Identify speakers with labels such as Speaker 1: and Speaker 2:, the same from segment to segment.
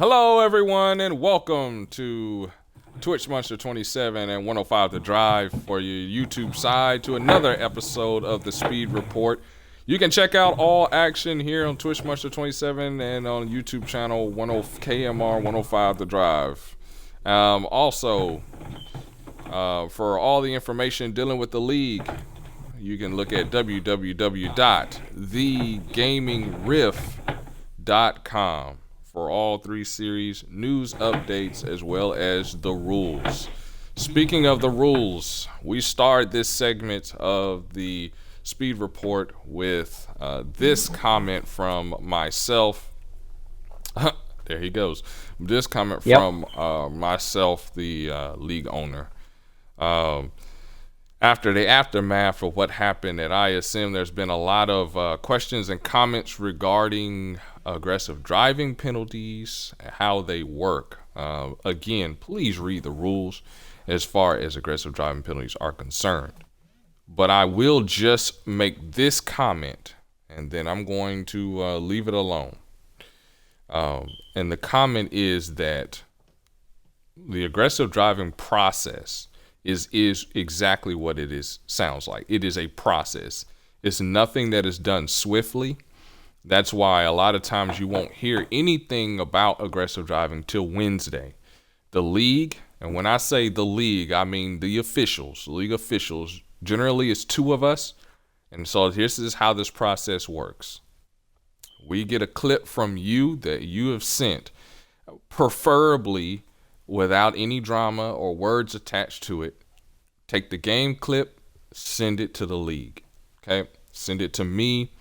Speaker 1: Hello, everyone, and welcome to Twitch Monster 27 and 105 The Drive for your YouTube side to another episode of the Speed Report. You can check out all action here on Twitch Monster 27 and on YouTube channel KMR 105 The Drive. Also, for all the information dealing with the league, you can look at www.thegamingriff.com for all three series, news updates, as well as the rules. Speaking of the rules, we start this segment of the Speed Report with this comment from myself. There he goes. This comment from myself, the league owner. After the aftermath of what happened at ISM, there's been a lot of questions and comments regarding aggressive driving penalties, how they work. Again, please read the rules as far as aggressive driving penalties are concerned. But I will just make this comment, and then I'm going to leave it alone. And the comment is that the aggressive driving process is exactly what it sounds like. It is a process. It's nothing that is done swiftly. That's why a lot of times you won't hear anything about aggressive driving till Wednesday. The league, and when I say the league, I mean the officials, league officials, generally it's two of us. And so this is how this process works. We get a clip from you that you have sent, preferably without any drama or words attached to it. Take the game clip, send it to the league. Okay? Send it to me.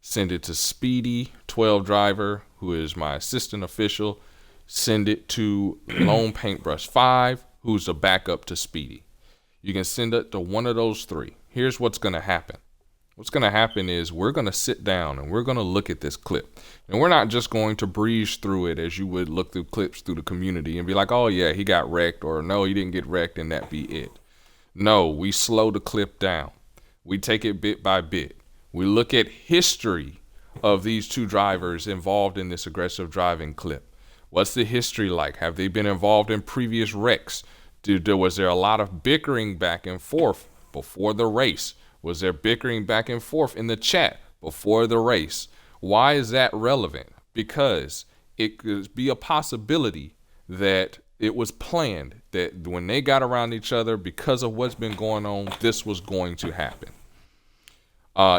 Speaker 1: Send it to Speedy, 12 Driver, who is my assistant official. Send it to Lone Paintbrush 5, who's a backup to Speedy. You can send it to one of those three. Here's what's going to happen. What's going to happen is we're going to sit down and we're going to look at this clip. And we're not just going to breeze through it as you would look through clips through the community and be like, oh, yeah, he got wrecked, or no, he didn't get wrecked, and that be it. No, we slow the clip down. We take it bit by bit. We look at history of these two drivers involved in this aggressive driving clip. What's the history like? Have they been involved in previous wrecks? Was there a lot of bickering back and forth before the race? Was there bickering back and forth in the chat before the race? Why is that relevant? Because it could be a possibility that it was planned that when they got around each other, because of what's been going on, this was going to happen.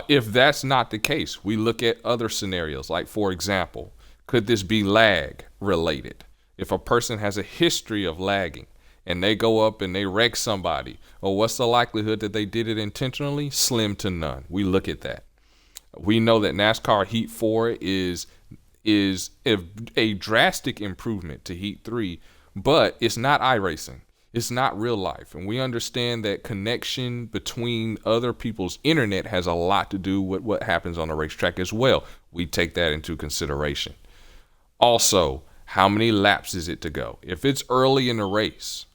Speaker 1: If that's not the case, we look at other scenarios. Like, for example, could this be lag related? If a person has a history of lagging and they go up and they wreck somebody, or what's the likelihood that they did it intentionally? Slim to none. We look at that. We know that NASCAR Heat 4 is a drastic improvement to Heat 3, but it's not iRacing. It's not real life. And we understand that connection between other people's internet has a lot to do with what happens on the racetrack as well. We take that into consideration. Also, how many laps is it to go? If it's early in the race,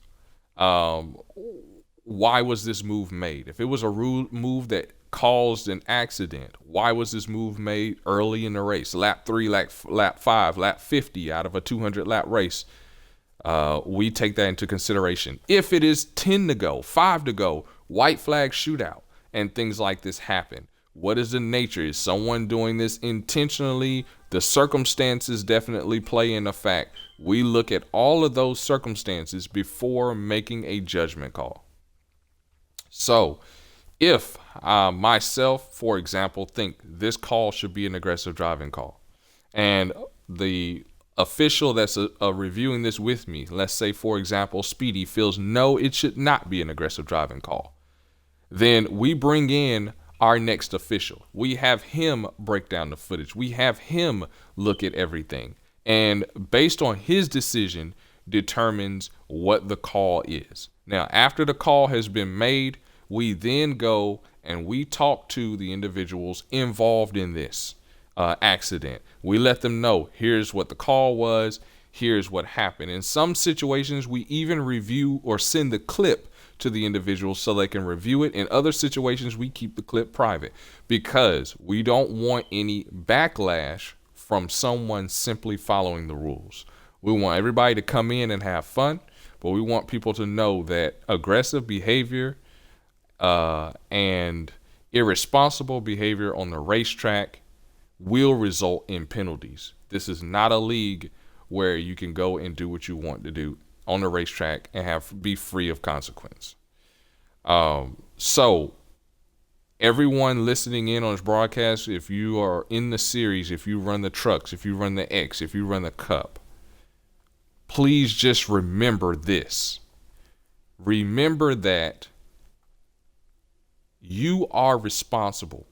Speaker 1: why was this move made? If it was a move that caused an accident, why was this move made early in the race? Lap 3, lap 5, lap 50 out of a 200 lap race. We take that into consideration. If it is 10 to go, 5 to go, white flag shootout, and things like this happen, what is the nature? Is someone doing this intentionally? The circumstances definitely play in the fact. We look at all of those circumstances before making a judgment call. So if myself, for example, think this call should be an aggressive driving call, and the official that's reviewing this with me, let's say, for example, Speedy, feels no, it should not be an aggressive driving call, then we bring in our next official. We have him break down the footage. We have him look at everything. And based on his decision, determines what the call is. Now, after the call has been made, we then go and we talk to the individuals involved in this accident. We let them know, here's what the call was, here's what happened. In some situations, we even review or send the clip to the individuals so they can review it. In other situations, we keep the clip private because we don't want any backlash from someone simply following the rules. We want everybody to come in and have fun, but we want people to know that aggressive behavior and irresponsible behavior on the racetrack will result in penalties. This is not a league where you can go and do what you want to do on the racetrack and be free of consequence. So everyone listening in on this broadcast, if you are in the series, if you run the trucks, if you run the X, if you run the Cup, please just remember this. Remember that you are responsible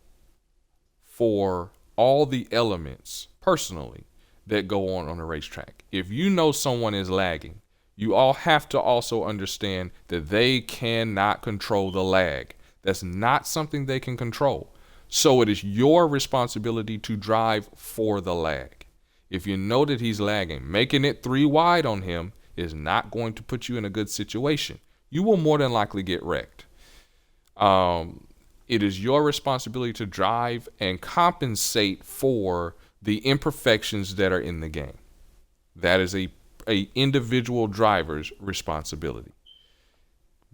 Speaker 1: for all the elements personally that go on a racetrack. If you know someone is lagging, you all have to also understand that they cannot control the lag. That's not something they can control. So it is your responsibility to drive for the lag. If you know that he's lagging, making it 3 wide on him is not going to put you in a good situation. You will more than likely get wrecked. It is your responsibility to drive and compensate for the imperfections that are in the game. That is a individual driver's responsibility.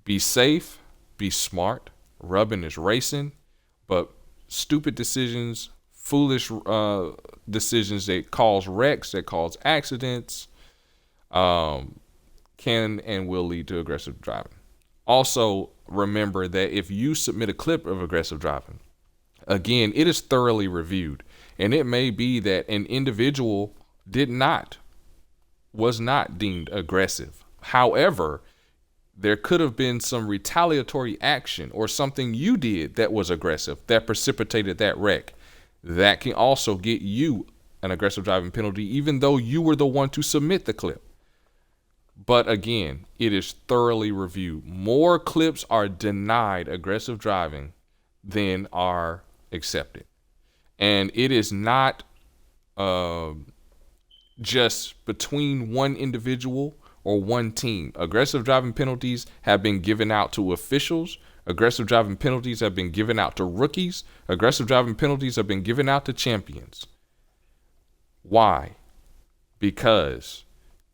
Speaker 1: Be safe, be smart. Rubbing is racing, but stupid decisions, foolish decisions that cause wrecks, that cause accidents, can and will lead to aggressive driving. Also, remember that if you submit a clip of aggressive driving, again, it is thoroughly reviewed, and it may be that an individual was not deemed aggressive. However, there could have been some retaliatory action or something you did that was aggressive that precipitated that wreck. That can also get you an aggressive driving penalty, even though you were the one to submit the clip. But again, it is thoroughly reviewed. More clips are denied aggressive driving than are accepted. And it is not just between one individual or one team. Aggressive driving penalties have been given out to officials. Aggressive driving penalties have been given out to rookies. Aggressive driving penalties have been given out to champions. Why? Because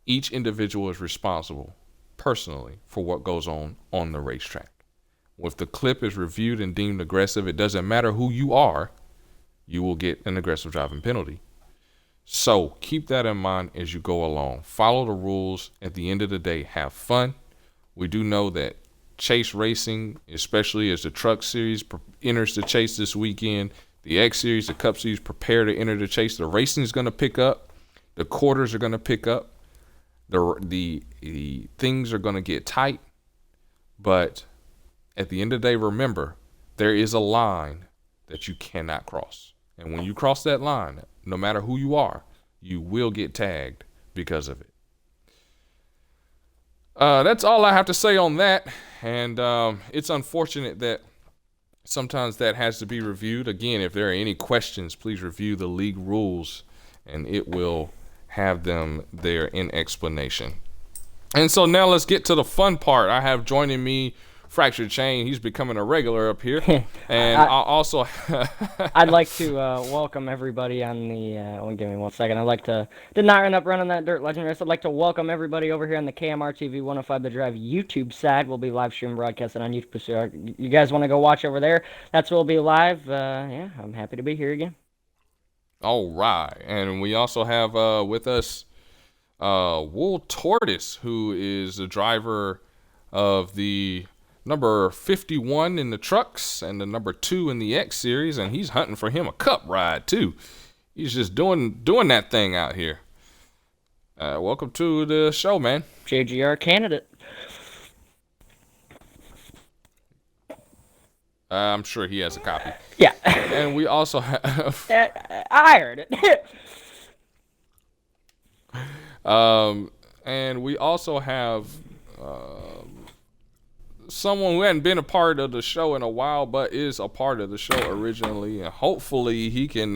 Speaker 1: each individual is responsible personally for what goes on the racetrack. If the clip is reviewed and deemed aggressive, it doesn't matter who you are, you will get an aggressive driving penalty. So keep that in mind as you go along. Follow the rules. At the end of the day, have fun. We do know that chase racing, especially as the truck series enters the chase this weekend, the X series, the Cup series prepare to enter the chase. The racing is going to pick up. The quarters are going to pick up. The things are going to get tight. But at the end of the day, remember, there is a line that you cannot cross. And when you cross that line, no matter who you are, you will get tagged because of it. That's all I have to say on that. And it's unfortunate that sometimes that has to be reviewed. Again, if there are any questions, please review the league rules, and it will have them there in explanation. And so now let's get to the fun part. I have joining me Fractured Chain. He's becoming a regular up here. And
Speaker 2: I'd like to welcome everybody on the give me 1 second. I'd like to did not end up running that Dirt Legend race. I'd like to welcome everybody over here on the KMR TV 105 The Drive YouTube side. We'll be live stream broadcasting on YouTube. So you guys want to go watch over there? That's where we'll be live. Yeah, I'm happy to be here again.
Speaker 1: All right. And we also have with us Wool Tortoise, who is the driver of the number 51 in the trucks and the number 2 in the X series, and he's hunting for him a cup ride too. He's just doing that thing out here. Welcome to the show, man.
Speaker 2: JGR candidate.
Speaker 1: I'm sure he has a copy.
Speaker 2: Yeah.
Speaker 1: And we also have
Speaker 2: I heard it.
Speaker 1: and we also have someone who hadn't been a part of the show in a while, but is a part of the show originally, and hopefully he can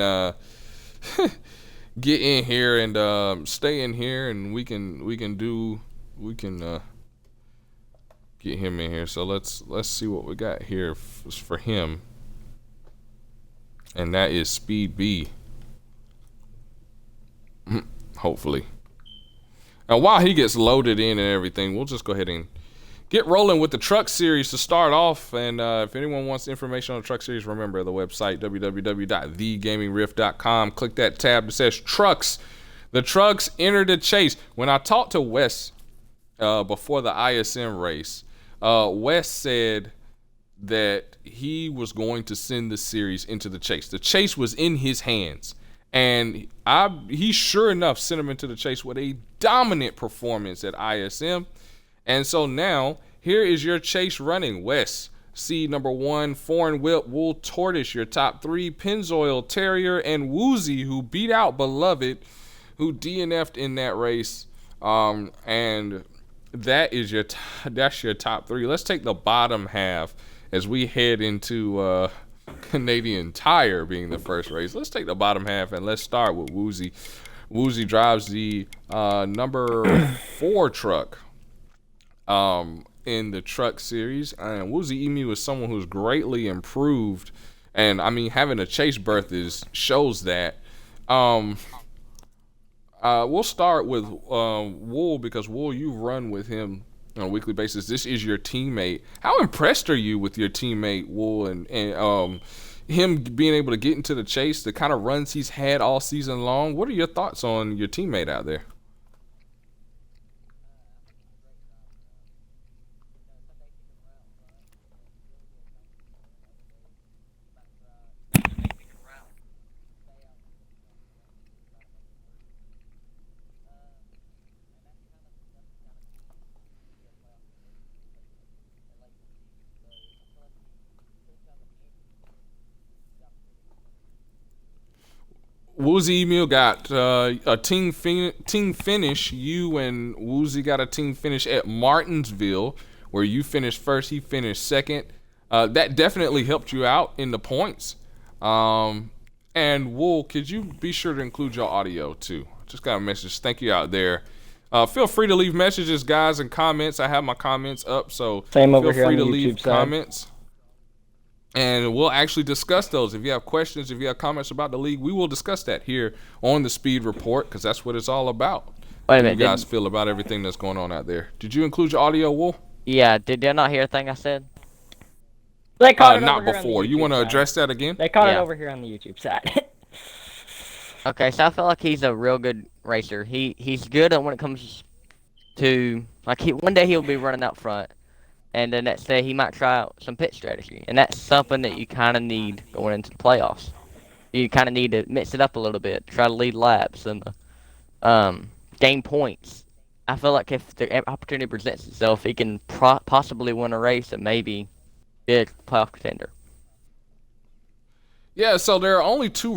Speaker 1: get in here and stay in here, and we can get him in here. So let's see what we got here for him, and that is Speed B. Hopefully. Now, while he gets loaded in and everything, we'll just go ahead and get rolling with the truck series to start off. And if anyone wants information on the truck series, remember the website www.thegamingriff.com. Click that tab that says trucks. The trucks enter the chase. When I talked to Wes before the ISM race, Wes said that he was going to send the series into the chase. The chase was in his hands, and he sure enough sent him into the chase with a dominant performance at ISM. And so now here is your chase running. Wes, seed number 1, Foreign Whip, Wool Tortoise, your top 3, Pennzoil Terrier, and Woozy, who beat out Beloved, who DNF'd in that race. And that's your top 3. Let's take the bottom half as we head into Canadian Tire being the first race. Let's take the bottom half and let's start with Woozy. Woozy drives the number 4 truck in the truck series. And Woozy Emu is someone who's greatly improved. And, I mean, having a chase berth shows that. We'll start with Wool, because Wool, you run with him on a weekly basis. This is your teammate. How impressed are you with your teammate Wool and him being able to get into the chase, the kind of runs he's had all season long? What are your thoughts on your teammate out there? Woozy Emu got a team finish. You and Woozy got a team finish at Martinsville, where you finished first, he finished second. That definitely helped you out in the points. And Wool, could you be sure to include your audio too? Just got a message. Thank you out there. Feel free to leave messages, guys, and comments. I have my comments up, so
Speaker 2: Same over
Speaker 1: feel
Speaker 2: here
Speaker 1: free
Speaker 2: on the
Speaker 1: to leave
Speaker 2: YouTube side.
Speaker 1: comments. And we'll actually discuss those. If you have questions, if you have comments about the league, we will discuss that here on the Speed Report, because that's what it's all about.
Speaker 3: Wait a
Speaker 1: How do
Speaker 3: minute.
Speaker 1: you guys feel about everything that's going on out there? Did you include your audio, Wool?
Speaker 3: Yeah, did you not hear a thing I said?
Speaker 2: They caught it
Speaker 1: Not
Speaker 2: over here on the
Speaker 1: before. You
Speaker 2: YouTube
Speaker 1: want to
Speaker 2: side.
Speaker 1: address that again?
Speaker 2: They caught it
Speaker 3: Yeah.
Speaker 2: over here on the YouTube side.
Speaker 3: Okay, so I feel like he's a real good racer. He's good at when it comes to one day he'll be running out front, and the next day he might try out some pit strategy, and that's something that you kind of need going into the playoffs. You kind of need to mix it up a little bit, try to lead laps and gain points. I feel like if the opportunity presents itself, he can possibly win a race and maybe be a playoff contender.
Speaker 1: Yeah, so there are only two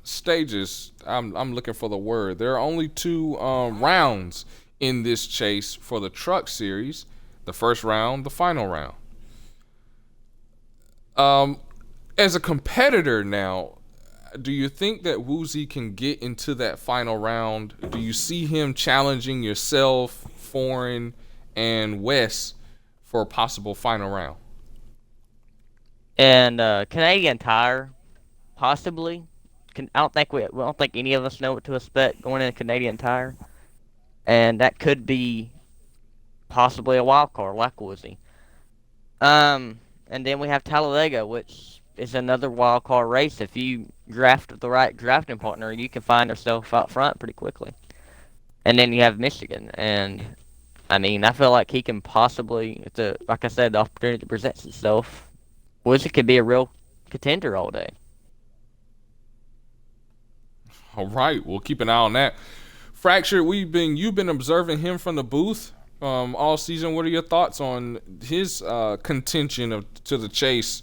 Speaker 1: stages. I'm looking for the word. There are only 2 rounds in this chase for the truck series. The first round, the final round. As a competitor now, do you think that Woozy can get into that final round? Do you see him challenging yourself, Foreign, and Wes for a possible final round?
Speaker 3: And Canadian Tire, possibly. I don't think any of us know what to expect going into Canadian Tire, and that could be possibly a wild card like Woozy. And then we have Talladega, which is another wild card race. If you draft the right drafting partner, you can find yourself out front pretty quickly. And then you have Michigan, and I mean, I feel like he can possibly, like I said, the opportunity presents itself. Woozy could be a real contender all day.
Speaker 1: All right, we'll keep an eye on that. Fractured, you've been observing him from the booth all season. What are your thoughts on his contention to the chase,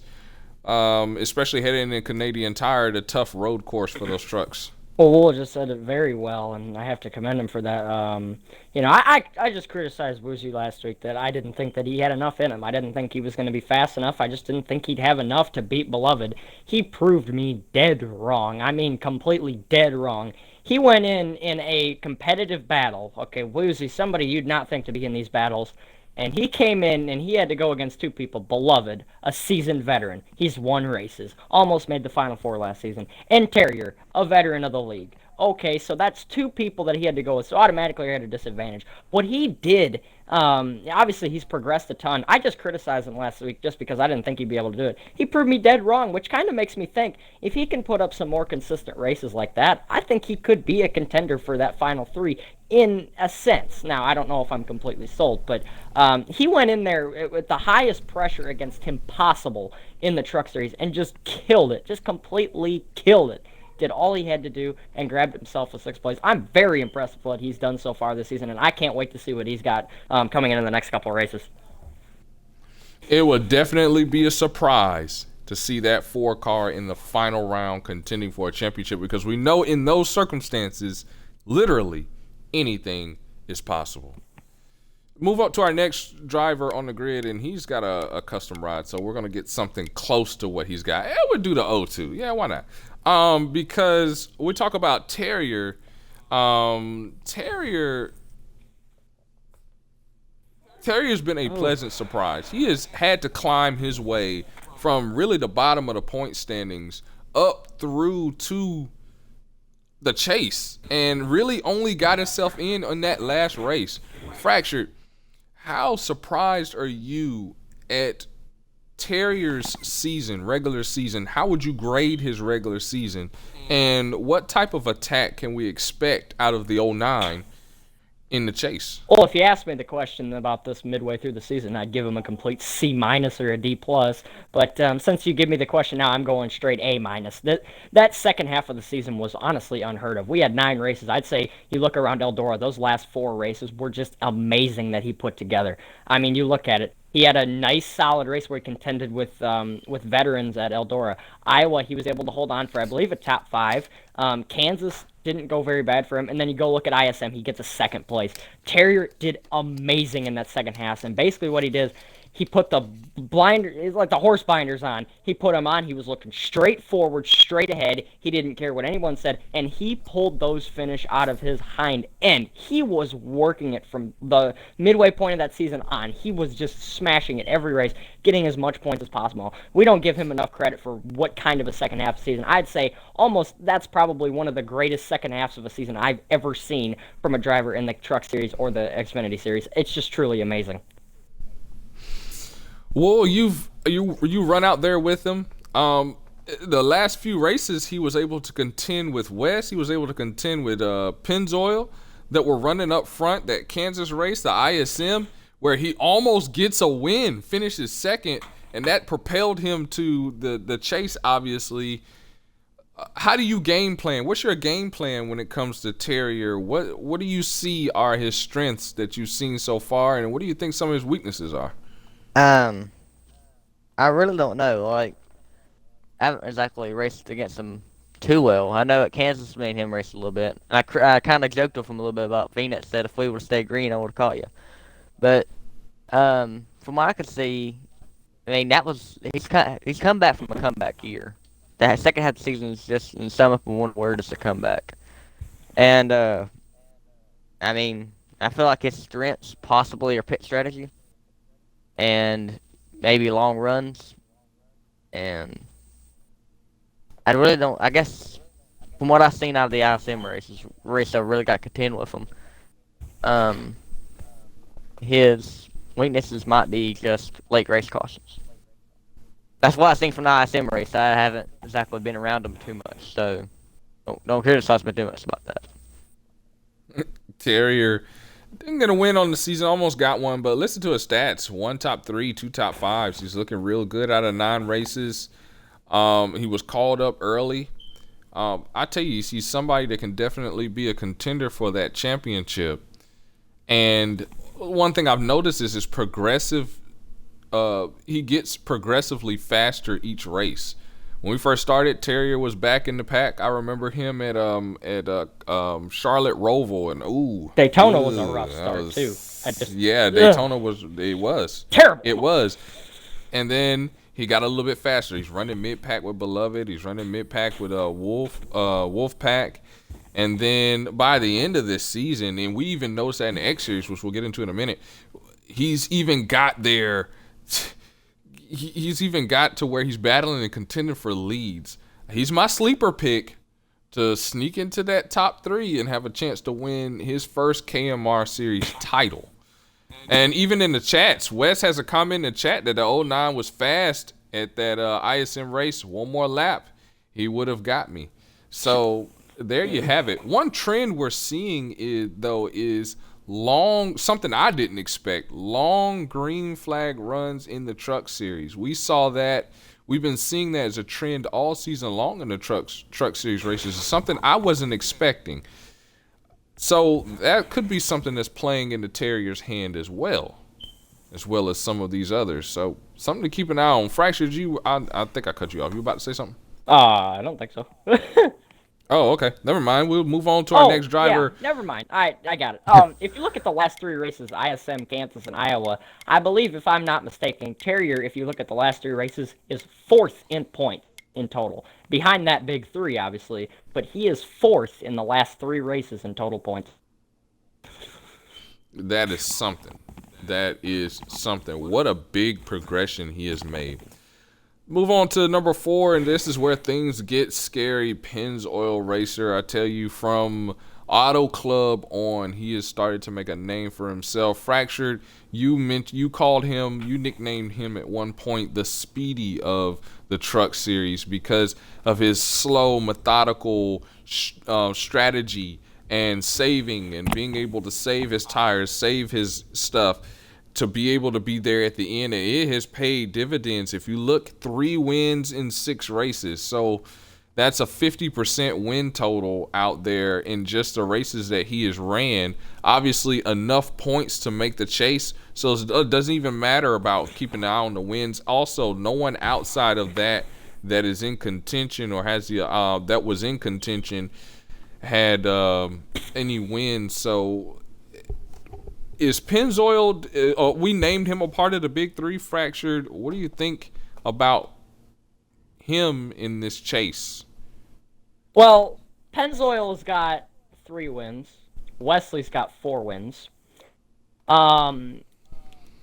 Speaker 1: especially heading in Canadian Tire, the tough road course for those trucks?
Speaker 2: Well, Wool just said it very well, and I have to commend him for that. I just criticized Woozy last week that I didn't think that he had enough in him. I didn't think he was going to be fast enough. I just didn't think he'd have enough to beat Beloved. He proved me dead wrong. I mean, completely dead wrong. He went in a competitive battle. Okay, Woozy, somebody you'd not think to be in these battles. And he came in and he had to go against two people. Beloved, a seasoned veteran. He's won races. Almost made the Final Four last season. And Terrier, a veteran of the league. Okay, so that's two people that he had to go with. So automatically he had a disadvantage. What he did, obviously he's progressed a ton. I just criticized him last week just because I didn't think he'd be able to do it. He proved me dead wrong, which kind of makes me think if he can put up some more consistent races like that, I think he could be a contender for that Final Three in a sense. Now, I don't know if I'm completely sold, but he went in there with the highest pressure against him possible in the Truck Series and just killed it. Just completely killed it. Did all he had to do and grabbed himself a 6th place. I'm very impressed with what he's done so far this season, and I can't wait to see what he's got coming in the next couple of races.
Speaker 1: It would definitely be a surprise to see that 4 car in the final round contending for a championship, because we know in those circumstances, literally anything is possible. Move up to our next driver on the grid, and he's got a custom ride, so we're going to get something close to what he's got. We'll do the O2. Yeah, why not? Because we talk about Terrier's been a pleasant surprise. He has had to climb his way from really the bottom of the point standings up through to the chase, and really only got himself in on that last race. Fractured, how surprised are you at Terrier's season, regular season? How would you grade his regular season? And what type of attack can we expect out of the 09 in the chase?
Speaker 2: Well, if you asked me the question about this midway through the season, I'd give him a complete C- or a D+. But since you give me the question now, I'm going straight A-. That second half of the season was honestly unheard of. We had 9 races. I'd say you look around Eldora, those last 4 races were just amazing that he put together. I mean, you look at it. He had a nice, solid race where he contended with veterans at Eldora. Iowa, he was able to hold on for, I believe, a top 5. Kansas didn't go very bad for him. And then you go look at ISM, he gets a 2nd place. Terrier did amazing in that second half. And basically what he did is he put the blinders, like the horse binders on. He put them on. He was looking straight forward, straight ahead. He didn't care what anyone said. And he pulled those finish out of his hind end. He was working it from the midway point of that season on. He was just smashing it every race, getting as much points as possible. We don't give him enough credit for what kind of a second half season. I'd say almost that's probably one of the greatest second halves of a season I've ever seen from a driver in the Truck Series or the Xfinity Series. It's just truly amazing.
Speaker 1: Well, you run out there with him. The last few races, he was able to contend with West. He was able to contend with Pennzoil that were running up front. That Kansas race, the ISM, where he almost gets a win, finishes 2nd, and that propelled him to the chase, obviously. How do you game plan? What's your game plan when it comes to Terrier? What do you see are his strengths that you've seen so far, and what do you think some of his weaknesses are?
Speaker 3: I really don't know. Like, I haven't exactly raced against him too well. I know at Kansas, me and him raced a little bit. I kind of joked with him a little bit about Phoenix. Said if we would have stayed green, I would have caught you. But from what I could see, I mean he's come back from a comeback year. The second half of the season is just, in sum up in one word, it's a comeback. And I mean, I feel like his strengths possibly are pit strategy and maybe long runs, and I really don't. I guess from what I've seen out of the ISM race I really got to contend with him. His weaknesses might be just late race cautions. That's what I've seen from the ISM race. I haven't exactly been around him too much, so don't criticize me too much about that.
Speaker 1: Terrier didn't get a win on the season, almost got one, but listen to his stats. 1 top 3, 2 top 5s. He's looking real good out of 9 races. He was called up early. I tell you, he's somebody that can definitely be a contender for that championship. And one thing I've noticed is his progressive. He gets progressively faster each race. When we first started, Terrier was back in the pack. I remember him at Charlotte Roval, and
Speaker 2: Daytona was a rough start too.
Speaker 1: Daytona was
Speaker 2: terrible.
Speaker 1: It was, and then he got a little bit faster. He's running mid pack with Beloved. He's running mid pack with Wolf Pack, and then by the end of this season, and we even noticed that in the X Series, which we'll get into in a minute, he's even got there. He's even got to where he's battling and contending for leads. He's my sleeper pick to sneak into that top 3 and have a chance to win his first KMR series title. And even in the chats, Wes has a comment in the chat that the 09 was fast at that ISM race. One more lap, he would have got me. So there you have it. One trend we're seeing is long, something I didn't expect, long green flag runs in the truck series. We saw that. We've been seeing that as a trend all season long in the truck series races. It's something I wasn't expecting. So that could be something that's playing in the Terrier's hand as well as some of these others. So something to keep an eye on. Fractured, I think I cut you off. You about to say something?
Speaker 2: I don't think so.
Speaker 1: Oh, okay. Never mind. We'll move on to our next driver.
Speaker 2: Yeah, never mind. I got it. If you look at the last 3 races, ISM, Kansas, and Iowa, I believe, if I'm not mistaken, Terrier, if you look at the last 3 races, is 4th in point in total. Behind that big 3, obviously, but he is 4th in the last 3 races in total points.
Speaker 1: That is something. What a big progression he has made. Move on to number 4, and this is where things get scary. Pennzoil Racer. I tell you, from Auto Club on, he has started to make a name for himself. Fractured, you nicknamed him at one point the Speedy of the truck series because of his slow, methodical strategy and saving and being able to save his tires, save his stuff, to be able to be there at the end. And it has paid dividends. If you look, 3 wins in 6 races. So that's a 50% win total out there in just the races that he has ran. Obviously enough points to make the chase. So it doesn't even matter about keeping an eye on the wins. Also, no one outside of that is in contention or has that was in contention had any wins. So is Pennzoil, we named him a part of the big 3, Fractured. What do you think about him in this chase?
Speaker 2: Well, Pennzoil's got 3 wins. Wesley's got 4 wins.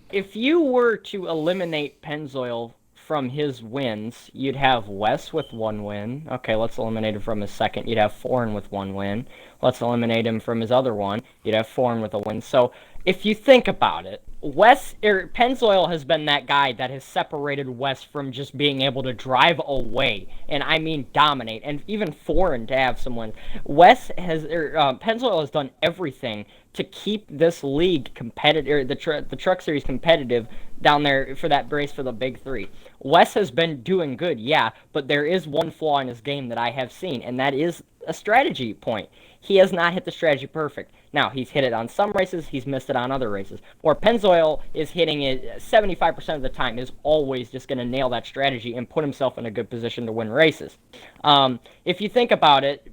Speaker 2: If you were to eliminate Pennzoil from his wins, you'd have Wes with 1 win. Okay, let's eliminate him from his second. You'd have Foreign with 1 win. Let's eliminate him from his other one. You'd have Foreign with a win. So if you think about it, Pennzoil has been that guy that has separated Wes from just being able to drive away, and I mean dominate, and even Foreign to have someone. Pennzoil has done everything to keep this league competitive, the truck series competitive down there for that race for the big 3. Wes has been doing good, yeah, but there is one flaw in his game that I have seen, and that is a strategy point. He has not hit the strategy perfect. Now, he's hit it on some races, he's missed it on other races. Or Pennzoil is hitting it 75% of the time, is always just going to nail that strategy and put himself in a good position to win races. If you think about it,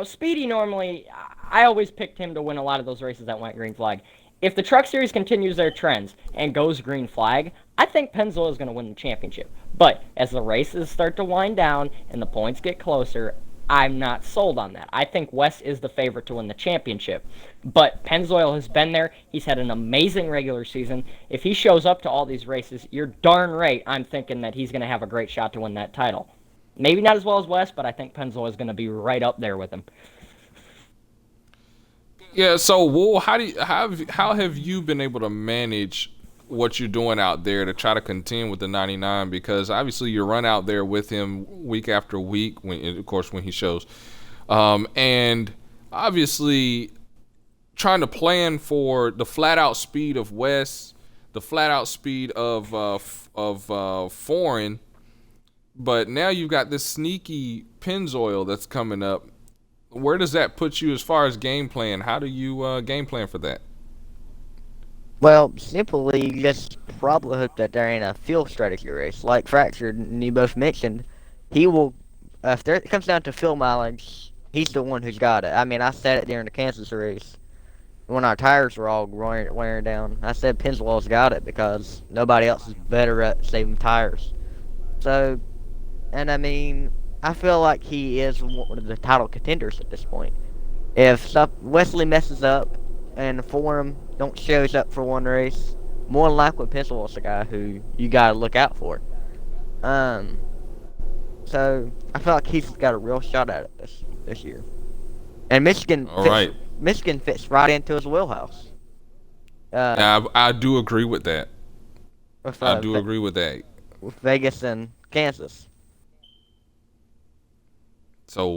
Speaker 2: Speedy normally, I always picked him to win a lot of those races that went green flag. If the truck series continues their trends and goes green flag, I think Pennzoil is going to win the championship. But as the races start to wind down and the points get closer, I'm not sold on that. I think Wes is the favorite to win the championship. But Pennzoil has been there. He's had an amazing regular season. If he shows up to all these races, you're darn right I'm thinking that he's going to have a great shot to win that title. Maybe not as well as Wes, but I think Pennzoil is going to be right up there with him.
Speaker 1: Yeah, so Wool, how have you been able to manage what you're doing out there to try to contend with the 99? Because obviously you run out there with him week after week, when he shows, and obviously trying to plan for the flat out speed of Wes, the flat out speed of Foreign, but now you've got this sneaky Pennzoil that's coming up. Where does that put you as far as game plan? How do you game plan for that?
Speaker 3: Well, simply you just probably hope that there ain't a fuel strategy race. Like Fractured and you both mentioned, he will, if it comes down to fuel mileage, he's the one who's got it. I mean, I said it during the Kansas race when our tires were all wearing down. I said Pennzoil's got it because nobody else is better at saving tires. So, and I mean, I feel like he is one of the title contenders at this point. If Wesley messes up and the forum don't shows up for one race, more than likely Pensal's the guy who you gotta look out for. So I feel like he's got a real shot at it this year. And
Speaker 1: All right.
Speaker 3: Michigan fits right into his wheelhouse.
Speaker 1: I do agree with that.
Speaker 3: With,
Speaker 1: I do agree with that.
Speaker 3: with Vegas and Kansas.
Speaker 1: So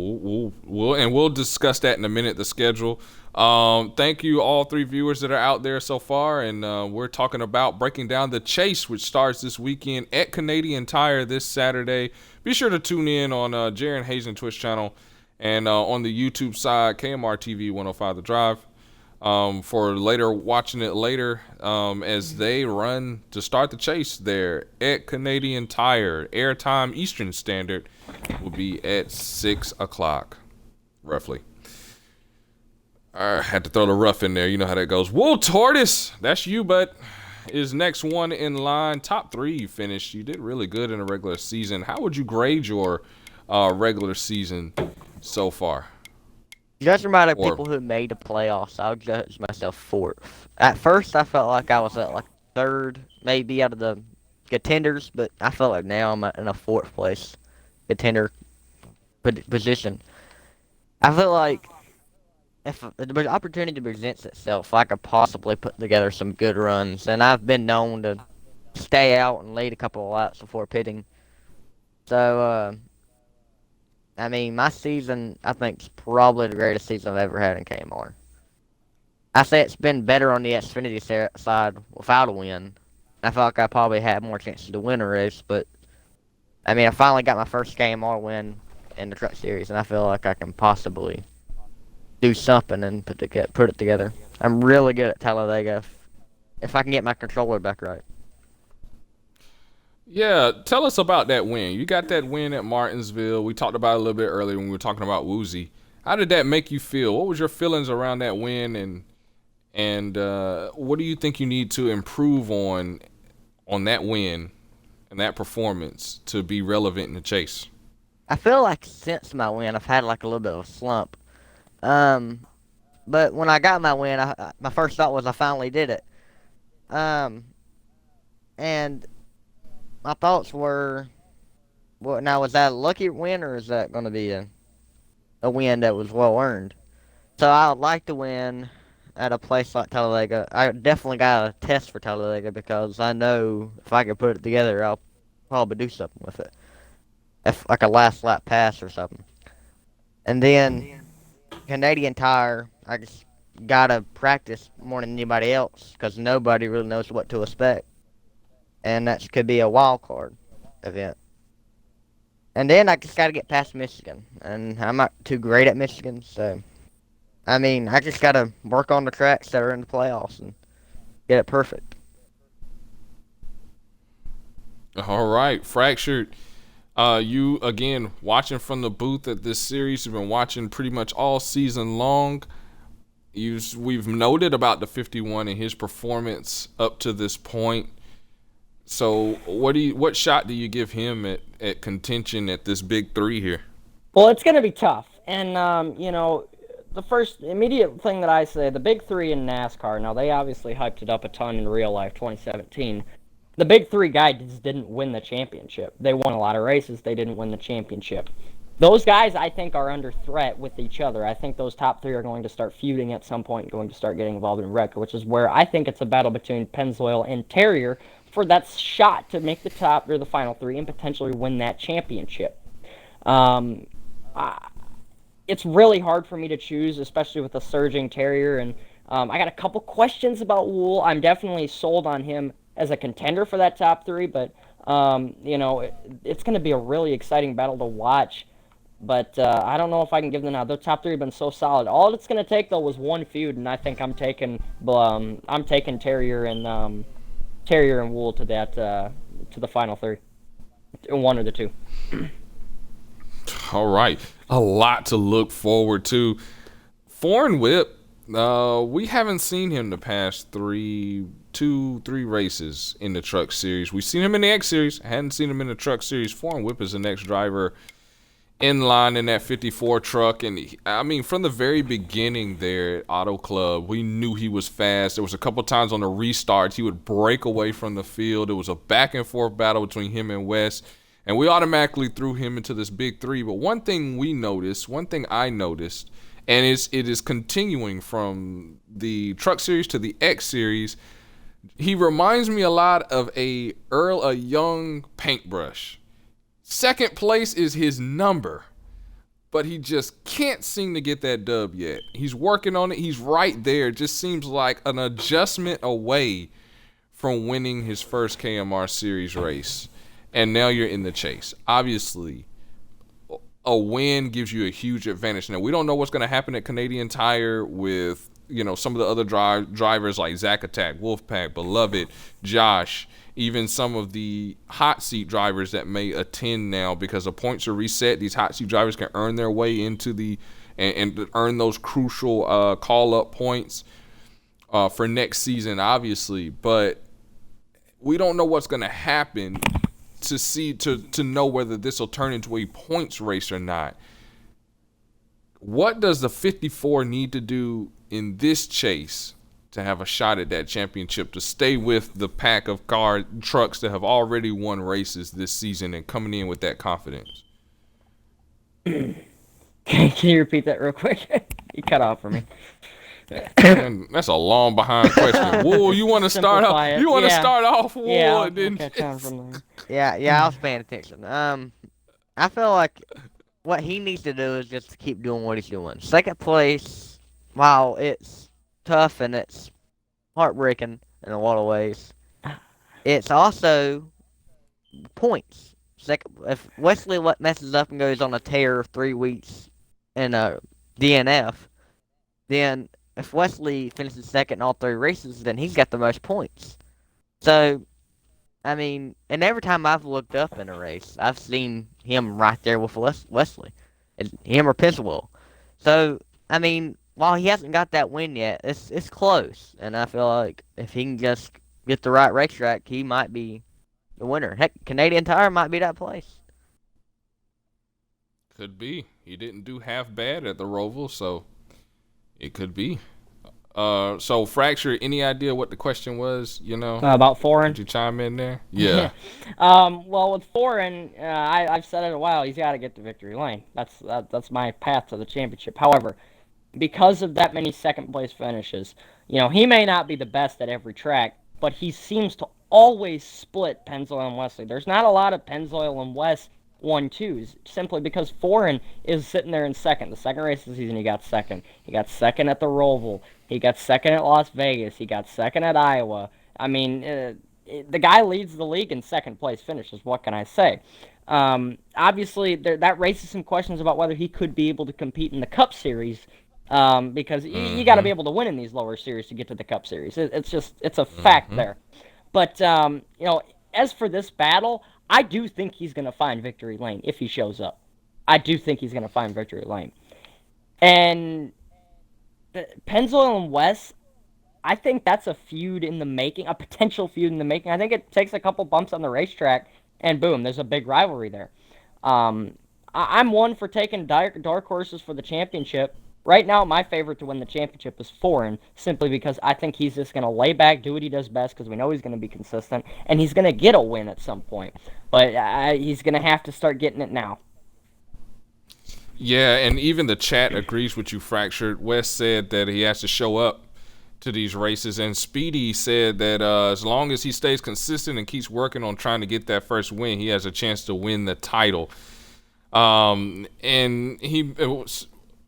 Speaker 1: we'll discuss that in a minute. The schedule. Thank you all three viewers that are out there so far, and we're talking about breaking down the Chase, which starts this weekend at Canadian Tire this Saturday. Be sure to tune in on Jaron Hazen Twitch channel and on the YouTube side, KMR TV 105 The Drive. For later watching it later as they run to start the Chase there at Canadian Tire. Airtime Eastern Standard will be at 6 o'clock, roughly. I had to throw the rough in there. You know how that goes. Wool Tortoise, that's you, bud. Is next one in line. Top 3 you finished. You did really good in the regular season. How would you grade your regular season so far?
Speaker 3: Judging by the people who made the playoffs, I would judge myself 4th. At first, I felt like I was at like 3rd, maybe out of the contenders, but I feel like now I'm in a 4th place contender position. I feel like if the opportunity presents itself, I could possibly put together some good runs, and I've been known to stay out and lead a couple of laps before pitting. So, I mean, my season, I think, is probably the greatest season I've ever had in KMR. I say it's been better on the Xfinity side without a win. I felt like I probably had more chances to win a race, but, I mean, I finally got my first KMR win in the Truck Series, and I feel like I can possibly do something and put it together. I'm really good at Talladega if I can get my controller back right.
Speaker 1: Yeah, tell us about that win. You got that win at Martinsville. We talked about it a little bit earlier when we were talking about Woozy. How did that make you feel? What was your feelings around that win, and what do you think you need to improve on that win and that performance to be relevant in the Chase?
Speaker 3: I feel like since my win, I've had like a little bit of a slump. But when I got my win, my first thought was I finally did it. And my thoughts were, well, now was that a lucky win or is that going to be a win that was well earned? So I would like to win at a place like Talladega. I definitely got a test for Talladega because I know if I can put it together, I'll probably do something with it. If like a last lap pass or something. And then Canadian Tire, I just gotta practice more than anybody else because nobody really knows what to expect. And that could be a wild card event. And then I just gotta get past Michigan. And I'm not too great at Michigan, so I mean, I just gotta work on the tracks that are in the playoffs and get it perfect.
Speaker 1: All right, Fractured. You, again, watching from the booth at this series. You've been watching pretty much all season long. We've noted about the 51 and his performance up to this point. So what shot do you give him at contention at this big 3 here?
Speaker 2: Well, it's going to be tough. And, the first immediate thing that I say, the big 3 in NASCAR, now they obviously hyped it up a ton in real life, 2017. The big 3 guys didn't win the championship. They won a lot of races. They didn't win the championship. Those guys, I think, are under threat with each other. I think those top 3 are going to start feuding at some point, going to start getting involved in wreck, which is where I think it's a battle between Pennzoil and Terrier for that shot to make the top or the final 3 and potentially win that championship. It's really hard for me to choose, especially with a surging Terrier, and I got a couple questions about Wool. I'm definitely sold on him as a contender for that top 3, but it's going to be a really exciting battle to watch. But I don't know if I can give them now. Their top 3 have been so solid. All it's going to take though was one feud, and I think I'm taking Terrier and Wool to that to the final 3, one or the 2.
Speaker 1: All right, a lot to look forward to. Foreign Whip. We haven't seen him the past 3 races in the Truck Series. We've seen him in the X Series. I hadn't seen him in the Truck Series. Foreign Whip is the next driver in line in that 54 truck. And I mean, from the very beginning there at Auto Club, we knew he was fast. There was a couple times on the restarts he would break away from the field. It was a back and forth battle between him and Wes, and we automatically threw him into this big three. But one thing I noticed, and it is continuing from the Truck Series to the X Series, he reminds me a lot of a young paintbrush. Second place is his number, but he just can't seem to get that dub yet. He's working on it. He's right there. It just seems like an adjustment away from winning his first KMR Series race. And now you're in the chase. Obviously, a win gives you a huge advantage. Now, we don't know what's going to happen at Canadian Tire with, some of the other drivers like Zach Attack, Wolfpack, Beloved, Josh, even some of the hot seat drivers that may attend now because the points are reset. These hot seat drivers can earn their way into and earn those crucial call-up points for next season, obviously. But we don't know what's going to happen to know whether this will turn into a points race or not. What does the 54 need to do in this chase to have a shot at that championship, to stay with the pack of trucks that have already won races this season and coming in with that confidence?
Speaker 2: Can you repeat that real quick? You cut off for me.
Speaker 1: Man, that's a long behind question. Whoa, you want to start off? You want to start off? Whoa,
Speaker 2: yeah,
Speaker 1: and then
Speaker 2: catch on from there.
Speaker 3: Yeah, I was paying attention. I feel like what he needs to do is just keep doing what he's doing. Second place, while it's tough and it's heartbreaking in a lot of ways, it's also points. If Wesley messes up and goes on a tear of 3 weeks in a DNF, then if Wesley finishes second in all 3 races, then he's got the most points. So, I mean, and every time I've looked up in a race, I've seen him right there with Wesley, him or Pensacola. So, I mean, while he hasn't got that win yet, it's close, and I feel like if he can just get the right racetrack, he might be the winner. Heck, Canadian Tire might be that place.
Speaker 1: could be. He didn't do half bad at the Roval, so it could be. So Fracture, any idea what the question was?
Speaker 2: About foreign.
Speaker 1: Did you chime in there? Yeah.
Speaker 2: Well, with foreign, I've said it a while. He's got to get to victory lane. That's my path to the championship. However, because of that many second place finishes, he may not be the best at every track, but he seems to always split Pennzoil and Wesley. There's not a lot of Pennzoil and West 1-2s, simply because foreign is sitting there in second. The second race of the season, he got second. He got second at the Roval. He got second at Las Vegas. He got second at Iowa. I mean, the guy leads the league in second place finishes. What can I say? Obviously, that raises some questions about whether he could be able to compete in the Cup Series, because you got to be able to win in these lower series to get to the Cup Series. It's a fact there. But as for this battle, I do think he's going to find victory lane if he shows up. I do think he's going to find victory lane. And Pennzoil and West, I think that's a feud in the making, a potential feud in the making. I think it takes a couple bumps on the racetrack, and boom, there's a big rivalry there. I'm one for taking dark horses for the championship. Right now, my favorite to win the championship is Foreign, simply because I think he's just going to lay back, do what he does best, because we know he's going to be consistent, and he's going to get a win at some point. But he's going to have to start getting it now.
Speaker 1: Yeah, and even the chat agrees with you, Fractured. Wes said that he has to show up to these races, and Speedy said that as long as he stays consistent and keeps working on trying to get that first win, he has a chance to win the title.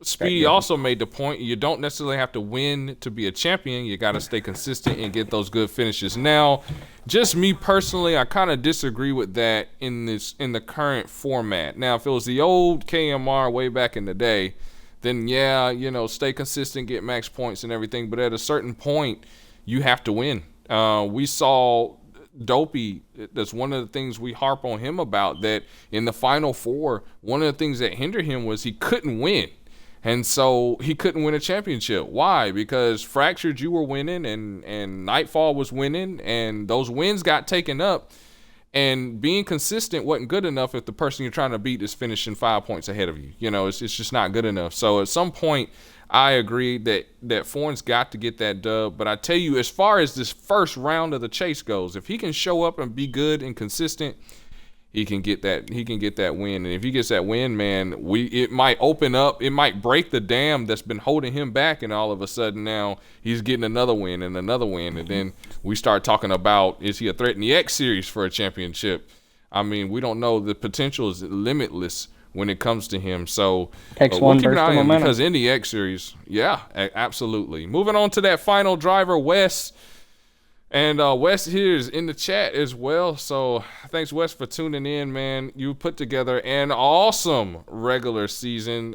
Speaker 1: Speedy also made the point, you don't necessarily have to win to be a champion. You got to stay consistent and get those good finishes. Now, just me personally, I kind of disagree with that in the current format. Now, if it was the old KMR way back in the day, then yeah, stay consistent, get max points and everything. But at a certain point, you have to win. We saw Dopey, that's one of the things we harp on him about, that in the Final Four, one of the things that hindered him was he couldn't win. And so he couldn't win a championship. Why? Because Fractured, you were winning, and Nightfall was winning, and those wins got taken up. And being consistent wasn't good enough if the person you're trying to beat is finishing 5 points ahead of you. You know, it's just not good enough. So at some point, I agree that Foreign's got to get that dub. But I tell you, as far as this first round of the chase goes, if he can show up and be good and consistent, he can get that. He can get that win. And if he gets that win, man, it might open up. It might break the dam that's been holding him back. And all of a sudden now he's getting another win and another win. And then we start talking about, is he a threat in the X Series for a championship? I mean, we don't know. The potential is limitless when it comes to him. So we'll keep an eye on him because in the X Series, yeah, absolutely. Moving on to that final driver, Wes. And Wes here is in the chat as well. So thanks, Wes, for tuning in, man. You put together an awesome regular season.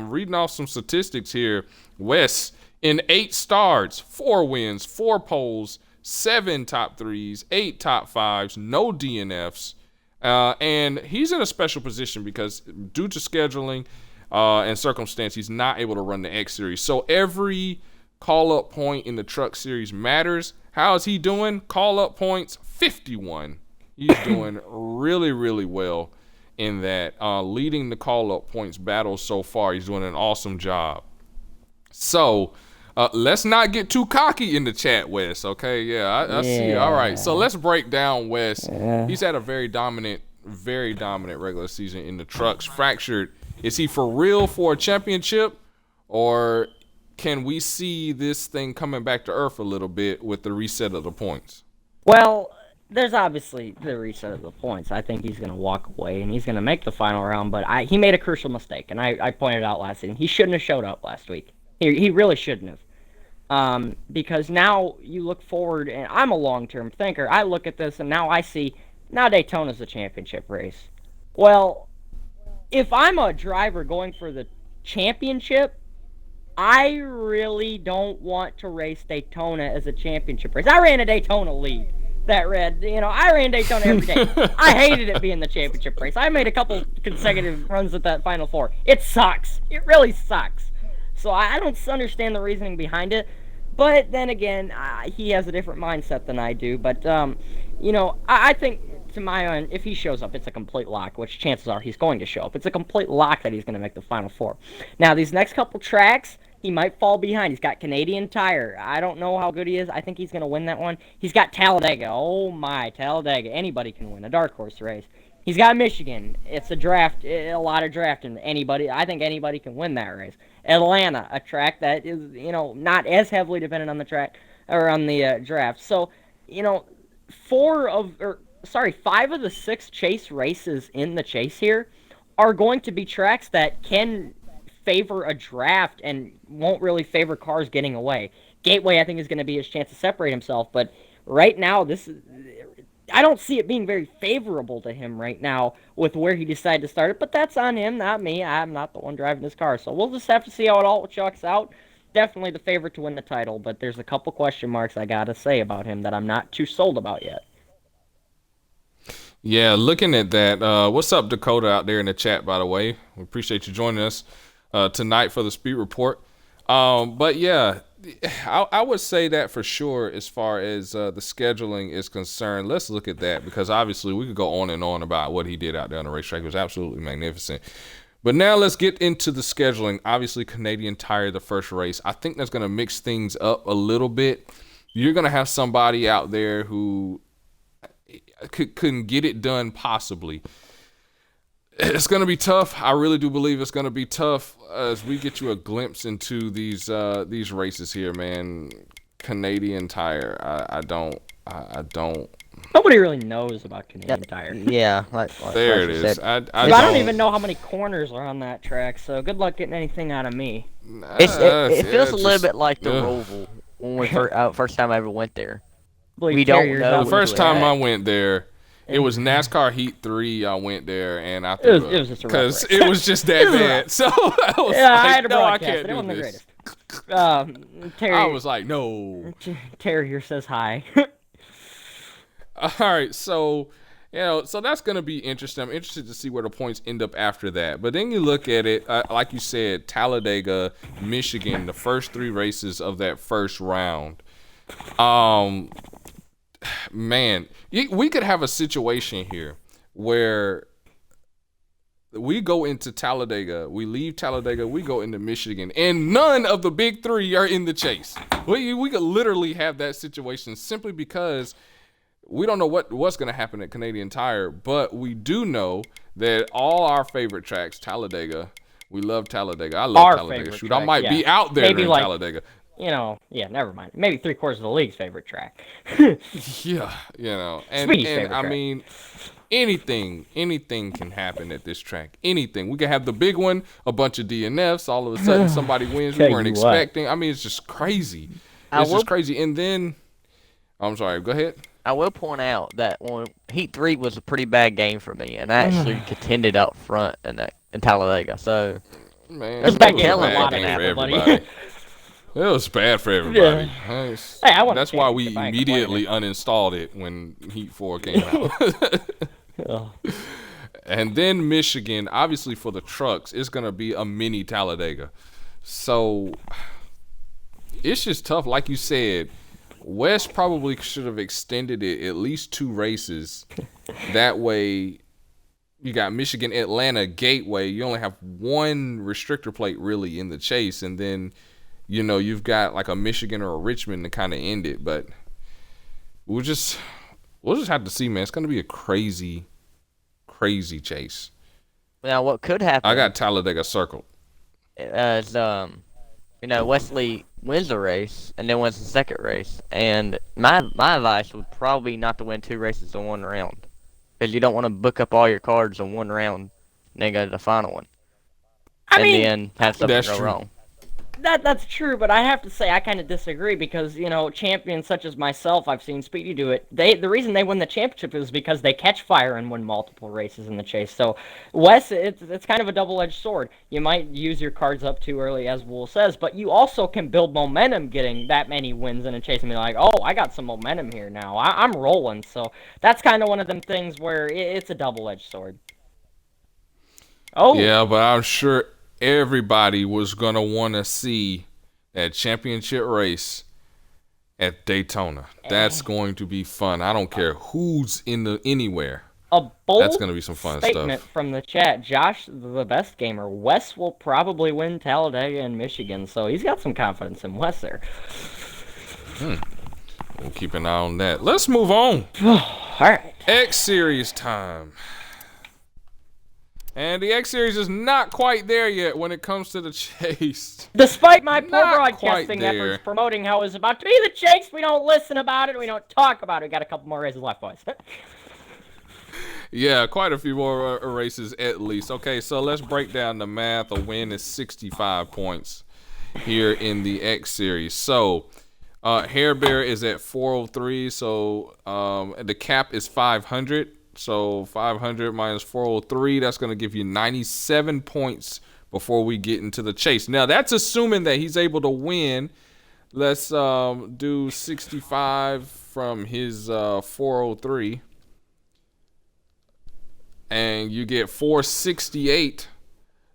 Speaker 1: Reading off some statistics here. Wes, in 8 starts, 4 wins, 4 poles, 7 top 3s, 8 top 5s, no DNFs. And he's in a special position because due to scheduling and circumstance, he's not able to run the X Series. So every call-up point in the Truck Series matters. How is he doing? Call-up points, 51. He's doing really, really well in that. Leading the call-up points battle so far. He's doing an awesome job. So let's not get too cocky in the chat, Wes, okay? Yeah, I see. All right, so let's break down Wes. Yeah. He's had a very dominant regular season in the trucks. Fractured. Is he for real for a championship, or can we see this thing coming back to earth a little bit with the reset of the points?
Speaker 2: Well, there's obviously the reset of the points. I think he's going to walk away, and he's going to make the final round, but he made a crucial mistake, and I pointed out last season. He shouldn't have showed up last week. He really shouldn't have. Because now you look forward, and I'm a long-term thinker. I look at this, and now I see, now Daytona's a championship race. Well, if I'm a driver going for the championship, I really don't want to race Daytona as a championship race. I ran a Daytona league I ran Daytona every day. I hated it being the championship race. I made a couple consecutive runs at that Final Four. It sucks. It really sucks. So I don't understand the reasoning behind it. But then again, he has a different mindset than I do. But, I think, to my own, if he shows up, it's a complete lock, which chances are he's going to show up. It's a complete lock that he's going to make the Final Four. Now, these next couple tracks, he might fall behind. He's got Canadian Tire. I don't know how good he is. I think he's going to win that one. He's got Talladega. Oh, my, Talladega. Anybody can win a dark horse race. He's got Michigan. It's a draft, a lot of drafting. I think anybody can win that race. Atlanta, a track that is, not as heavily dependent on the track or on the draft. So, 5 of the 6 chase races in the chase here are going to be tracks that can favor a draft and won't really favor cars getting away. Gateway, I think, is going to be his chance to separate himself, but right now, I don't see it being very favorable to him right now with where he decided to start it, but that's on him, not me. I'm not the one driving this car, so we'll just have to see how it all chalks out. Definitely the favorite to win the title, but there's a couple question marks I gotta say about him that I'm not too sold about yet.
Speaker 1: Yeah, looking at that, what's up, Dakota, out there in the chat, by the way? We appreciate you joining us tonight for the Speed Report. But yeah, I would say that for sure as far as the scheduling is concerned. Let's look at that because obviously we could go on and on about what he did out there on the racetrack. It was absolutely magnificent. But now let's get into the scheduling. Obviously, Canadian Tire, the first race. I think that's going to mix things up a little bit. You're going to have somebody out there who couldn't get it done possibly. It's going to be tough. I really do believe it's going to be tough as we get you a glimpse into these races here, man. Canadian Tire. I don't.
Speaker 2: Nobody really knows about Canadian Tire.
Speaker 3: Yeah.
Speaker 1: There it is.
Speaker 2: I don't even know how many corners are on that track, so good luck getting anything out of me.
Speaker 3: It feels a little bit like the Roval when we first time I ever went there. We don't know.
Speaker 1: The first time I went there, it was NASCAR Heat 3. I went there, and I threw
Speaker 2: it was just a
Speaker 1: because it was just that bad. So I was
Speaker 2: I had to
Speaker 1: no, I
Speaker 2: broadcast
Speaker 1: can't
Speaker 2: it. It
Speaker 1: do
Speaker 2: wasn't the
Speaker 1: this.
Speaker 2: greatest. Terry,
Speaker 1: I was like, no.
Speaker 2: Terry here says hi.
Speaker 1: All right, so so that's gonna be interesting. I'm interested to see where the points end up after that. But then you look at it, like you said, Talladega, Michigan, the first 3 races of that first round. man, we could have a situation here where we go into Talladega, we leave Talladega, we go into Michigan, and none of the big three are in the chase. We could literally have that situation simply because we don't know what's going to happen at Canadian Tire, but we do know that all our favorite tracks, Talladega, we love Talladega. I love Talladega. Shoot, I might be out there
Speaker 2: maybe
Speaker 1: during
Speaker 2: like,
Speaker 1: Talladega.
Speaker 2: Never mind. Maybe 3/4 of the league's favorite track.
Speaker 1: Yeah, and
Speaker 2: favorite
Speaker 1: I
Speaker 2: track.
Speaker 1: mean, anything can happen at this track. Anything. We could have the big one, a bunch of DNFs. All of a sudden, somebody wins we weren't expecting. I mean, it's just crazy. It's just crazy. And then, I'm sorry. Go ahead.
Speaker 3: I will point out that Heat 3 was a pretty bad game for me, and I actually contended up front in Talladega. So,
Speaker 1: man,
Speaker 2: it's
Speaker 1: a
Speaker 2: bad game
Speaker 1: for
Speaker 2: everybody.
Speaker 1: It was bad for everybody.
Speaker 2: Yeah.
Speaker 1: That's why we immediately uninstalled it when Heat 4 came out. And then Michigan, obviously for the trucks, it's going to be a mini Talladega. So it's just tough. Like you said, West probably should have extended it at least 2 races. That way you got Michigan, Atlanta, Gateway. You only have 1 restrictor plate really in the chase. And then you've got like a Michigan or a Richmond to kind of end it, but we'll just have to see, man. It's going to be a crazy chase.
Speaker 3: Now, what could happen?
Speaker 1: I got Talladega circled.
Speaker 3: Is Wesley wins the race and then wins the second race, and my advice would probably be not to win 2 races in 1 round, because you don't want to book up all your cards in 1 round and then go to the final one, then have something go wrong.
Speaker 2: That's true, but I have to say I kind of disagree because, champions such as myself, I've seen Speedy do it. The reason they win the championship is because they catch fire and win multiple races in the chase. So, Wes, it's kind of a double-edged sword. You might use your cards up too early, as Wool says, but you also can build momentum getting that many wins in a chase and be like, oh, I got some momentum here now. I'm rolling. So, that's kind of one of them things where it's a double-edged sword. Oh.
Speaker 1: Yeah, but I'm sure everybody was going to want to see that championship race at Daytona. That's going to be fun. I don't care who's anywhere. That's going to be some fun
Speaker 2: statement
Speaker 1: stuff.
Speaker 2: From the chat. Josh, the best gamer. Wes will probably win Talladega and Michigan, so he's got some confidence in Wes there.
Speaker 1: We'll keep an eye on that. Let's move on.
Speaker 2: All right.
Speaker 1: X Series time. And the X Series is not quite there yet when it comes to the chase.
Speaker 2: Despite my poor broadcasting efforts promoting how it was about to be the chase, we don't listen about it, we don't talk about it. We got a couple more races left, boys.
Speaker 1: Yeah, quite a few more races at least. Okay, so let's break down the math. A win is 65 points here in the X Series. So, Hair Bear is at 403, so the cap is 500. So 500 minus 403, that's going to give you 97 points before we get into the chase. Now, that's assuming that he's able to win. Let's do 65 from his 403. And you get 468.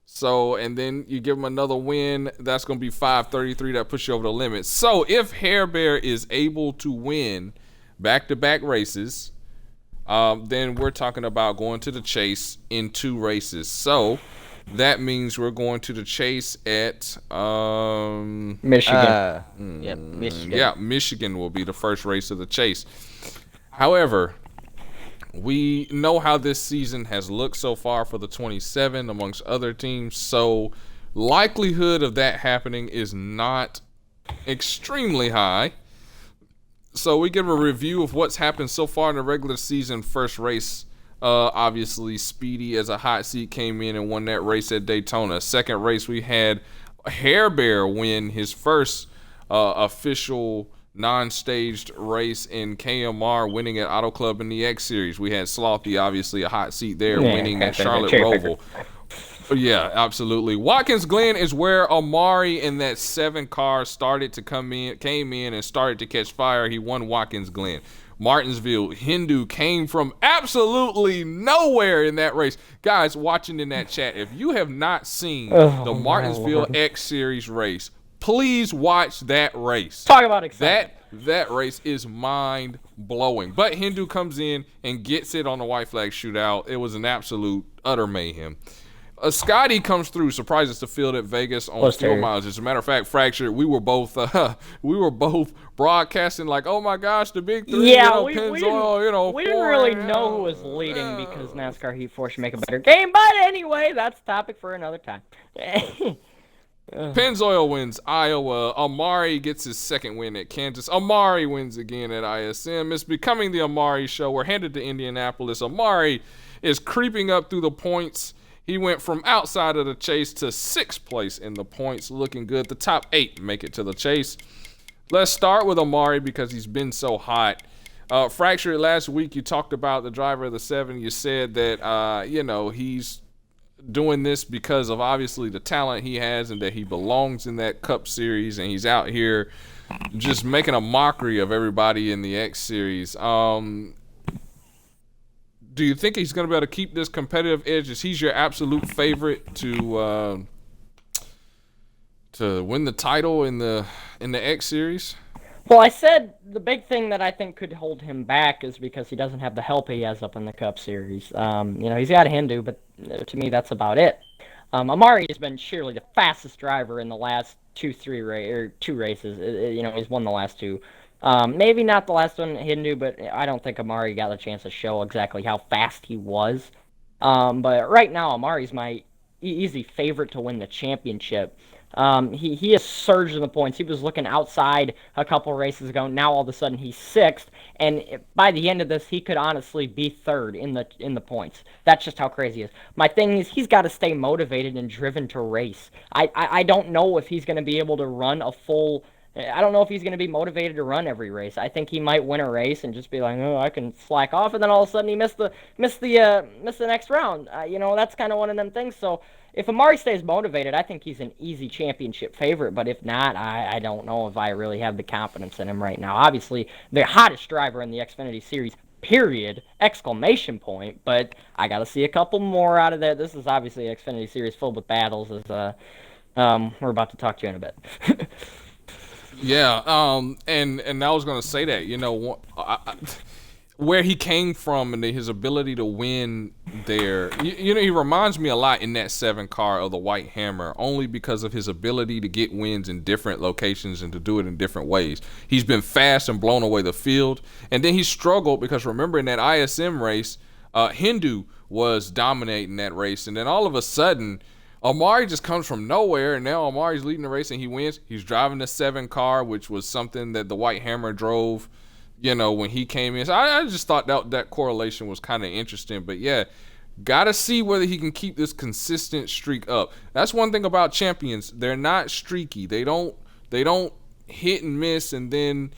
Speaker 1: So, and then you give him another win. That's going to be 533. That puts you over the limit. So, if Hair Bear is able to win back-to-back races, then we're talking about going to the chase in 2 races. So that means we're going to the chase at
Speaker 2: Michigan.
Speaker 3: Michigan.
Speaker 1: Yeah, Michigan will be the first race of the chase. However, we know how this season has looked so far for the 27 amongst other teams. So likelihood of that happening is not extremely high. So we give a review of what's happened so far in the regular season first race. Obviously, Speedy as a hot seat came in and won that race at Daytona. Second race, we had Hair Bear win his first official non-staged race in KMR, winning at Auto Club in the X Series. We had Slothy, obviously a hot seat there, winning at Charlotte Roval. Yeah, absolutely. Watkins Glen is where Amari in that 7 car came in and started to catch fire. He won Watkins Glen. Martinsville, Hindu came from absolutely nowhere in that race. Guys, watching in that chat, if you have not seen the Martinsville X Series race, please watch that race.
Speaker 2: Talk about excitement.
Speaker 1: That race is mind blowing. But Hindu comes in and gets it on the white flag shootout. It was an absolute utter mayhem. Scotty comes through, surprises the field at Vegas on fuel mileage. As a matter of fact, Fractured, we were both broadcasting like, oh my gosh, the big three,
Speaker 2: yeah, we
Speaker 1: Pennzoil,
Speaker 2: didn't really know who was leading because NASCAR Heat 4 should make a better game. But anyway, that's a topic for another time.
Speaker 1: Pennzoil wins Iowa. Amari gets his second win at Kansas. Amari wins again at ISM. It's becoming the Amari show. We're headed to Indianapolis. Amari is creeping up through the points. He went from outside of the chase to 6th place in the points, looking good. The top 8 make it to the chase. Let's start with Amari because he's been so hot. Fractured, last week you talked about the driver of the 7. You said that, he's doing this because of obviously the talent he has and that he belongs in that Cup Series, and he's out here just making a mockery of everybody in the X Series. Do you think he's going to be able to keep this competitive edge? Is he's your absolute favorite to win the title in the X Series?
Speaker 2: Well, I said the big thing that I think could hold him back is because he doesn't have the help he has up in the Cup Series. He's got a Hindu, but to me that's about it. Amari has been surely the fastest driver in the last two races. He's won the last 2. Maybe not the last one, Hindu, but I don't think Amari got a chance to show exactly how fast he was. But right now, Amari's my easy favorite to win the championship. He has surged in the points. He was looking outside a couple races ago. Now all of a sudden he's 6th, and by the end of this, he could honestly be 3rd in the points. That's just how crazy he is. My thing is he's got to stay motivated and driven to race. I don't know if he's going to be able to run a full. I don't know if he's going to be motivated to run every race. I think he might win a race and just be like, oh, I can slack off, and then all of a sudden he missed the next round. That's kind of one of them things. So if Amari stays motivated, I think he's an easy championship favorite. But if not, I don't know if I really have the confidence in him right now. Obviously, the hottest driver in the Xfinity Series, period, exclamation point. But I got to see a couple more out of that. This is obviously an Xfinity Series filled with battles, as we're about to talk to you in a bit.
Speaker 1: Yeah, and I was gonna say that where he came from and his ability to win there. He reminds me a lot in that 7 car of the White Hammer, only because of his ability to get wins in different locations and to do it in different ways. He's been fast and blown away the field, and then he struggled because remember in that ISM race, Hindu was dominating that race, and then all of a sudden, Amari just comes from nowhere, and now Amari's leading the race and he wins. He's driving the 7 car, which was something that the White Hammer drove, when he came in. So I just thought that correlation was kind of interesting. But yeah, gotta see whether he can keep this consistent streak up. That's one thing about champions. They're not streaky. They don't hit and miss and then,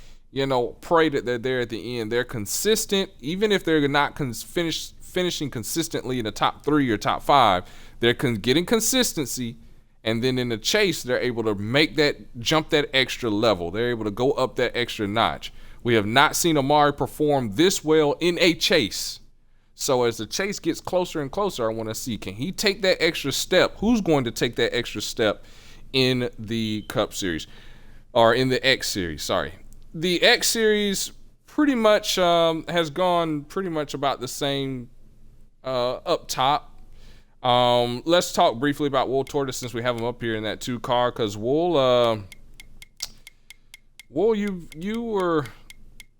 Speaker 1: pray that they're there at the end. They're consistent, even if they're not finishing consistently in the top 3 or top 5. They're getting consistency, and then in the chase, they're able to jump that extra level. They're able to go up that extra notch. We have not seen Amari perform this well in a chase. So as the chase gets closer and closer, I want to see, can he take that extra step? Who's going to take that extra step in the Cup Series? Or in the X Series, sorry. The X Series pretty much has gone pretty much about the same up top. Let's talk briefly about Wool Tortoise since we have him up here in that 2 car, because Wool, you were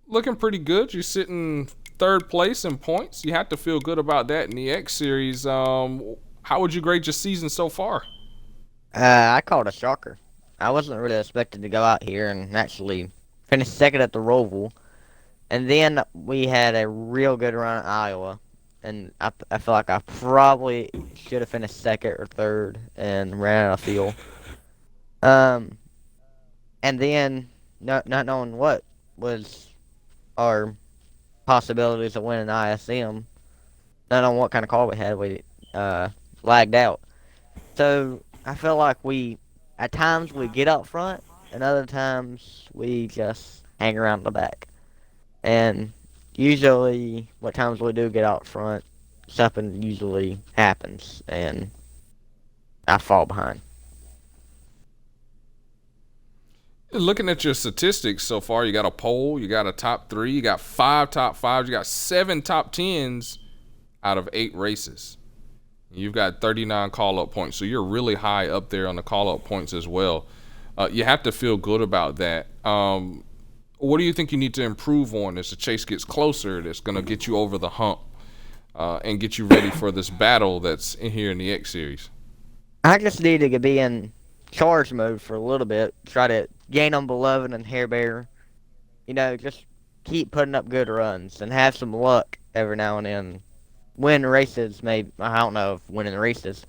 Speaker 1: looking pretty good. You're sitting 3rd place in points. You have to feel good about that in the X Series. How would you grade your season so far?
Speaker 3: I called a shocker. I wasn't really expecting to go out here and actually finish 2nd at the Roval. And then we had a real good run at Iowa. And I feel like I probably should have finished 2nd or 3rd and ran out of fuel. And then, not knowing what was our possibilities of winning ISM, not knowing what kind of car we had, we lagged out. So I feel like at times we get up front, and other times we just hang around the back. And usually, what times we do get out front, something usually happens, and I fall behind.
Speaker 1: Looking at your statistics so far, you got a pole, you got a top 3, you got 5 top 5s, you got 7 top 10s out of 8 races. You've got 39 call-up points, so you're really high up there on the call-up points as well. You have to feel good about that. What do you think you need to improve on as the chase gets closer that's going to get you over the hump and get you ready for this battle that's in here in the X Series?
Speaker 3: I just need to be in charge mode for a little bit. Try to gain on Beloved and Hair Bear. Just keep putting up good runs and have some luck every now and then. Win races, maybe. I don't know if winning races.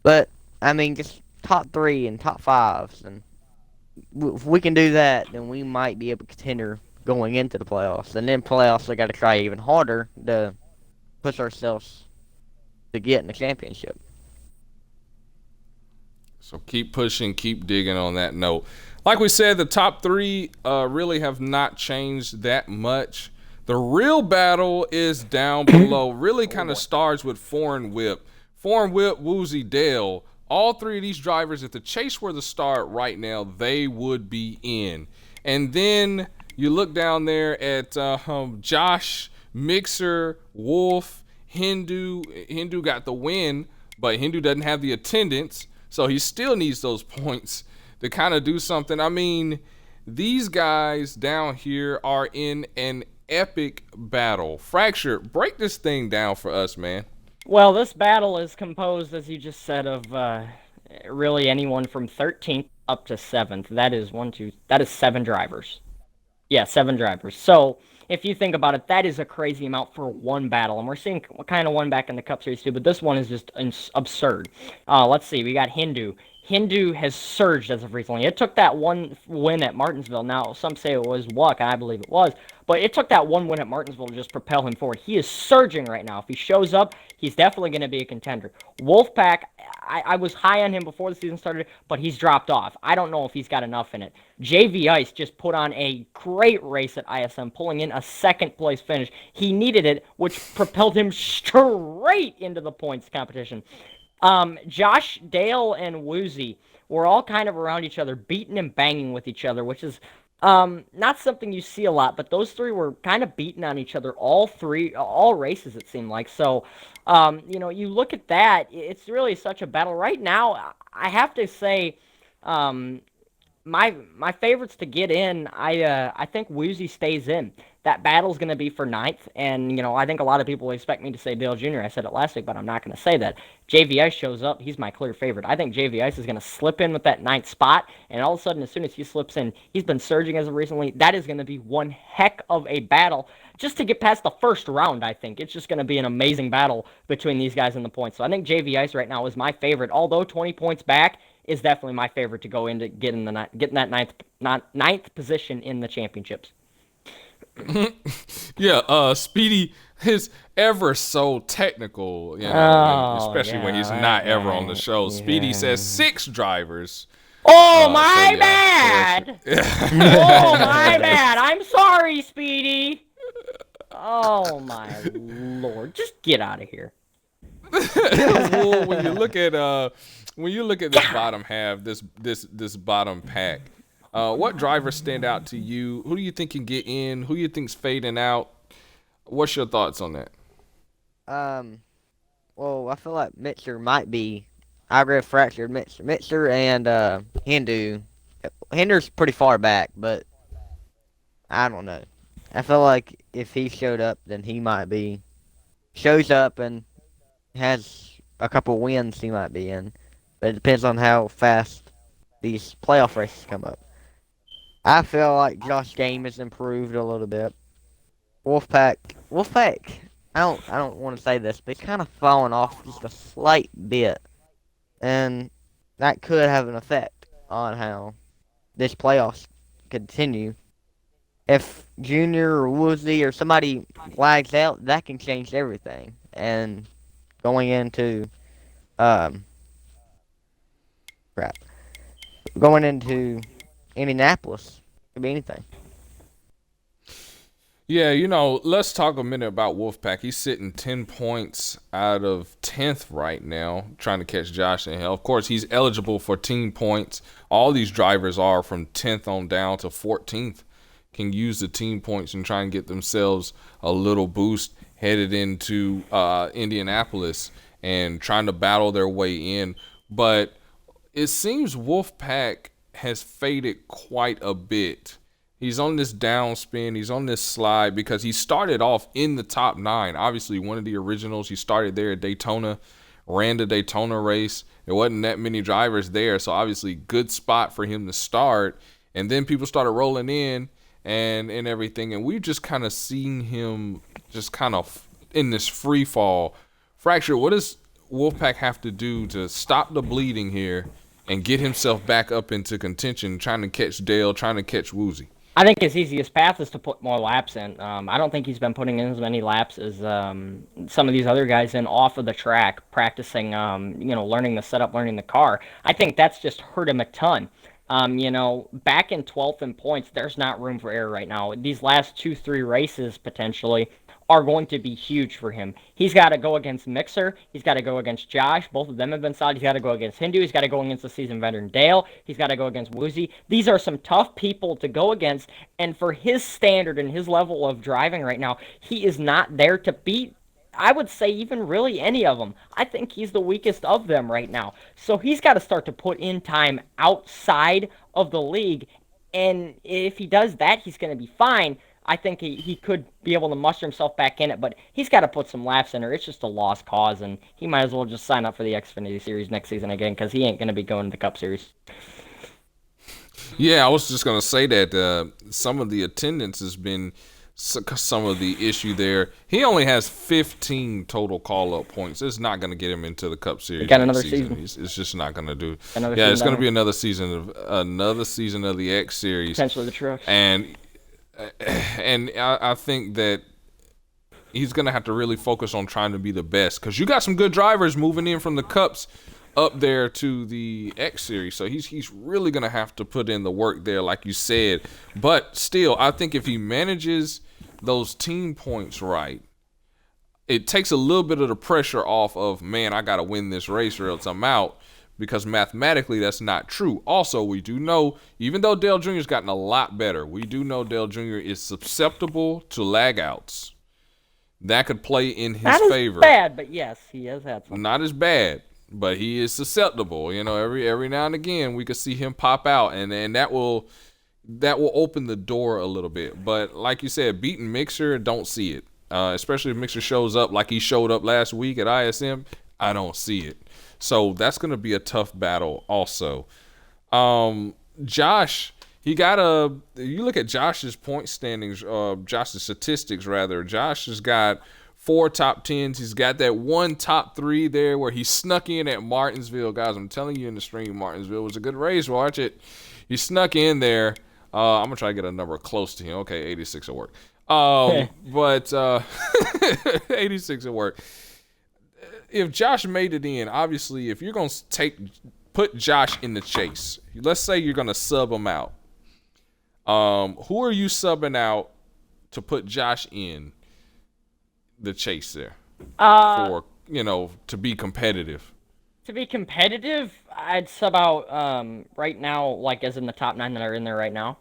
Speaker 3: But, I mean, just top 3 and top 5s. And if we can do that, then we might be able to contender going into the playoffs. And then playoffs, we got to try even harder to push ourselves to get in the championship.
Speaker 1: So keep pushing, keep digging on that note. Like we said, the top 3 really have not changed that much. The real battle is down below. Really kind of starts with Foreign Whip. Foreign Whip, Woozy, Dale. All 3 of these drivers, if the chase were to start right now, they would be in. And then you look down there at Josh, Mixer, Wolf, Hindu. Hindu got the win, but Hindu doesn't have the attendance, so he still needs those points to kind of do something. I mean, these guys down here are in an epic battle. Fracture, break this thing down for us, man.
Speaker 2: Well, this battle is composed, as you just said, of really anyone from 13th up to 7th. That is 7 drivers. Yeah, 7 drivers. So if you think about it, that is a crazy amount for one battle. And we're seeing kind of one back in the Cup Series too, but this one is just absurd. Let's see. We got Hindu. Hindu has surged as of recently. It took that one win at Martinsville. Now, some say it was luck, and I believe it was. But it took that one win at Martinsville to just propel him forward. He is surging right now. If he shows up, he's definitely going to be a contender. Wolfpack, I was high on him before the season started, but he's dropped off. I don't know if he's got enough in it. JV Ice just put on a great race at ISM, pulling in a second-place finish. He needed it, which propelled him straight into the points competition. Josh, Dale, and Woozy were all kind of around each other, beating and banging with each other, which is not something you see a lot, but those 3 were kind of beating on each other all races, it seemed like. So, you look at that, it's really such a battle. Right now, I have to say, my favorites to get in, I think Woozy stays in. That battle's going to be for 9th, and, I think a lot of people expect me to say Dale Jr. I said it last week, but I'm not going to say that. JV Ice shows up. He's my clear favorite. I think JV Ice is going to slip in with that 9th spot, and all of a sudden, as soon as he slips in, he's been surging as of recently. That is going to be one heck of a battle just to get past the first round, I think. It's just going to be an amazing battle between these guys in the points. So I think JV Ice right now is my favorite, although 20 points back is definitely my favorite to go into getting that ninth position in the championships.
Speaker 1: Yeah, Speedy is ever so technical, especially when he's not ever on the show. Yeah. Speedy says 6 drivers.
Speaker 2: Oh, my bad! Oh, my bad! I'm sorry, Speedy! Oh, my Lord. Just get out of here.
Speaker 1: Well, when you look at this bottom half, this bottom pack, what drivers stand out to you? Who do you think can get in? Who do you think's fading out? What's your thoughts on that?
Speaker 3: Well, I feel like Mixer might be. I agree with Fractured Mixer and Hindu. Hindu's pretty far back, but I don't know. I feel like if he showed up, then he might be. Shows up and has a couple wins, he might be in. But it depends on how fast these playoff races come up. I feel like Josh Game has improved a little bit. Wolfpack, I don't want to say this, but he's kind of fallen off just a slight bit. And that could have an effect on how this playoffs continue. If Junior or Woozy or somebody lags out, that can change everything. And going into going into Indianapolis, could be anything.
Speaker 1: Yeah, let's talk a minute about Wolfpack. He's sitting 10 points out of 10th right now, trying to catch Josh and Hell. Of course, he's eligible for team points. All these drivers are from 10th on down to 14th, can use the team points and try and get themselves a little boost headed into Indianapolis and trying to battle their way in. But it seems Wolfpack has faded quite a bit. He's on this downspin. He's on this slide because he started off in the top 9. Obviously, one of the originals. He started there at Daytona, ran the Daytona race. There wasn't that many drivers there, so obviously good spot for him to start. And then people started rolling in and everything, and we've just kind of seen him just kind of in this free fall. Fracture, what does Wolfpack have to do to stop the bleeding here and get himself back up into contention, trying to catch Dale, trying to catch Woozy?
Speaker 2: I think his easiest path is to put more laps in. I don't think he's been putting in as many laps as some of these other guys in off of the track, practicing, learning the setup, learning the car. I think that's just hurt him a ton. Back in 12th in points, there's not room for error right now. These last 2-3 races, potentially, are going to be huge for him. He's got to go against Mixer. He's got to go against Josh. Both of them have been solid. He's got to go against Hindu. He's got to go against the seasoned veteran Dale. He's got to go against Woozy. These are some tough people to go against, and for his standard and his level of driving right now, he is not there to beat, I would say, even really any of them. I think he's the weakest of them right now. So he's got to start to put in time outside of the league, and if he does that, he's going to be fine. I think he could be able to muster himself back in it, but he's got to put some laps in, or it's just a lost cause, and he might as well just sign up for the Xfinity Series next season again, because he ain't going to be going to the Cup Series.
Speaker 1: Yeah, I was just going to say that some of the attendance has been some of the issue there. He only has 15 total call-up points. It's not going to get him into the Cup Series.
Speaker 2: Got another season.
Speaker 1: It's just not going to do.
Speaker 2: It's
Speaker 1: going to be another season of the X Series.
Speaker 2: Potentially the trucks.
Speaker 1: And I think that he's going to have to really focus on trying to be the best, because you got some good drivers moving in from the Cups up there to the X Series. So he's really going to have to put in the work there, like you said. But still, I think if he manages those team points right, it takes a little bit of the pressure off of, man, I got to win this race or else I'm out. Because mathematically, that's not true. Also, we do know, even though Dale Jr.'s gotten a lot better, we do know Dale Jr. is susceptible to lag outs. That could play in his favor.
Speaker 2: Not as bad, but yes, he has had some.
Speaker 1: Not as bad, but he is susceptible. Every now and again, we could see him pop out, and that will open the door a little bit. But like you said, beating Mixer, don't see it. Especially if Mixer shows up like he showed up last week at ISM, I don't see it. So that's going to be a tough battle also. Josh, you look at Josh's point standings, Josh's statistics rather. Josh has got 4 top 10s. He's got that 1 top 3 there where he snuck in at Martinsville. Guys, I'm telling you in the stream, Martinsville was a good race. Watch it. He snuck in there. I'm going to try to get a number close to him. Okay, 86 will work. But 86 will work. If Josh made it in, obviously, if you're going to put Josh in the chase, let's say you're going to sub him out. Who are you subbing out to put Josh in the chase there for, to be competitive?
Speaker 2: To be competitive, I'd sub out right now, like as in the top 9 that are in there right now.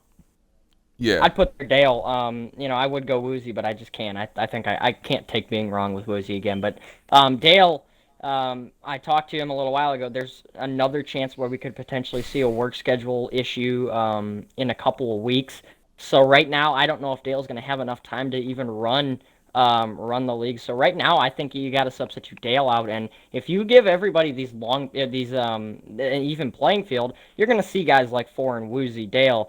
Speaker 1: Yeah.
Speaker 2: I'd put Dale. I would go Woozy, but I just can't. I think I can't take being wrong with Woozy again. But Dale, I talked to him a little while ago. There's another chance where we could potentially see a work schedule issue in a couple of weeks. So right now, I don't know if Dale's going to have enough time to even run the league. So right now, I think you got to substitute Dale out. And if you give everybody these even playing field, you're going to see guys like Four and Woozy, Dale.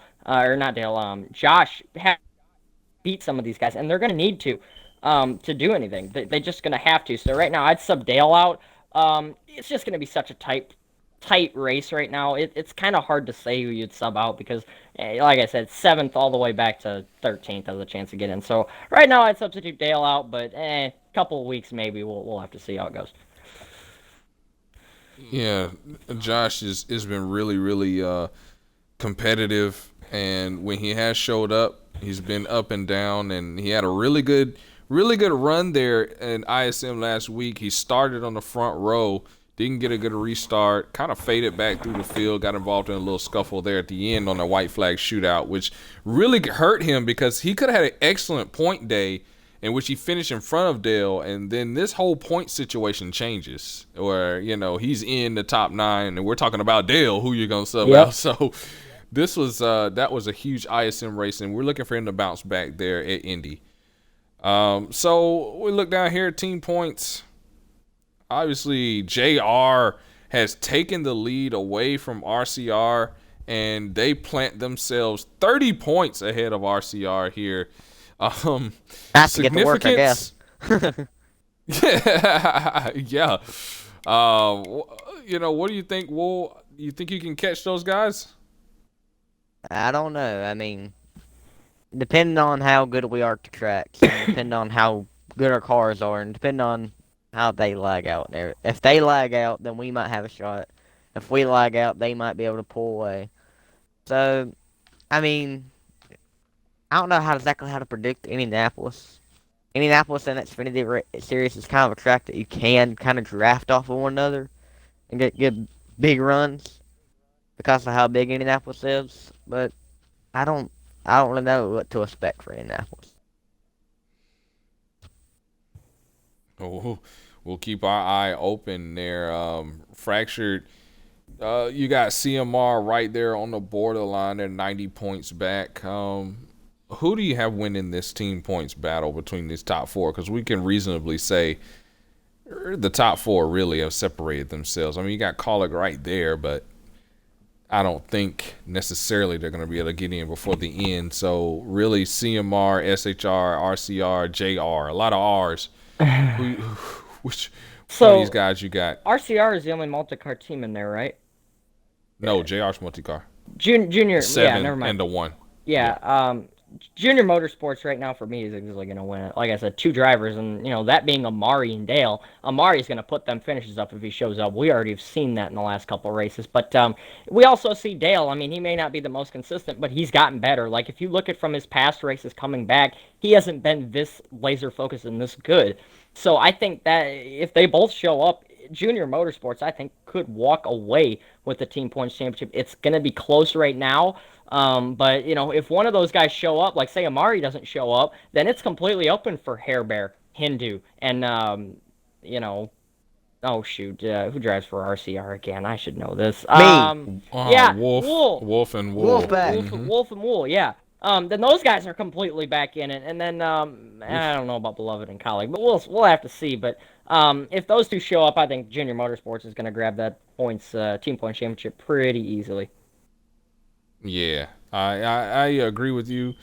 Speaker 2: Josh beat some of these guys, and they're going to need to do anything. They're just going to have to. So right now, I'd sub Dale out. It's just going to be such a tight race right now. It's kind of hard to say who you'd sub out because, like I said, 7th all the way back to 13th has a chance to get in. So right now, I'd substitute Dale out, but a couple of weeks maybe we'll have to see how it goes.
Speaker 1: Yeah, Josh has been really, really competitive. And when he has showed up, he's been up and down, and he had a really good run there in ISM last week. He started on the front row, didn't get a good restart, kind of faded back through the field, got involved in a little scuffle there at the end on a white flag shootout, which really hurt him because he could have had an excellent point day in which he finished in front of Dale, and then this whole point situation changes where, you know, he's in the top 9, and we're talking about Dale, who you're going to sub out. So this was that was a huge ISM race, and we're looking for him to bounce back there at Indy. So we look down here at team points. Obviously, JR has taken the lead away from RCR, and they plant themselves 30 points ahead of RCR here.
Speaker 3: Has to get to work, I guess.
Speaker 1: Yeah. You know, what do you think, Will? You think you can catch those guys?
Speaker 3: I don't know. I mean, depending on how good we are to tracks, and depending on how good our cars are, and depending on how they lag out. If they lag out, then we might have a shot. If we lag out, they might be able to pull away. So, I mean, I don't know exactly how to predict Indianapolis. Indianapolis in that Xfinity series is kind of a track that you can kind of draft off of one another and get good big runs because of how big Indianapolis is. But I don't really know what to expect for Indianapolis.
Speaker 1: Oh, we'll keep our eye open there. Fractured. You got CMR right there on the borderline. They're 90 points back. Who do you have winning this team points battle between these top 4? Because we can reasonably say the top 4 really have separated themselves. I mean, you got Collick right there, but I don't think necessarily they're going to be able to get in before the end. So really, CMR, SHR, RCR, JR, a lot of R's. Which one of these guys you got?
Speaker 2: RCR is the only multi-car team in there, right?
Speaker 1: No, JR's multi-car.
Speaker 2: Junior,
Speaker 1: 7
Speaker 2: never mind.
Speaker 1: And a 1.
Speaker 2: Yeah. Junior Motorsports right now for me is easily going to win it. Like I said, 2 drivers, and that being Amari and Dale. Amari's going to put them finishes up if he shows up. We already have seen that in the last couple of races. But we also see Dale. I mean, he may not be the most consistent, but he's gotten better. Like if you look at from his past races coming back, he hasn't been this laser focused and this good. So I think that if they both show up, Junior Motorsports, I think, could walk away with the Team Points Championship. It's going to be close right now. But, if one of those guys show up, like say Amari doesn't show up, then it's completely open for Hair Bear, Hindu, and, oh, shoot, who drives for RCR again? I should know this. Yeah,
Speaker 1: Wolf and Wool.
Speaker 2: Wolf and Wool, yeah. Then those guys are completely back in it, and then I don't know about Beloved and Colleague, but we'll have to see. But if those 2 show up, I think Junior Motorsports is going to grab that team points championship pretty easily.
Speaker 1: Yeah, I agree with you.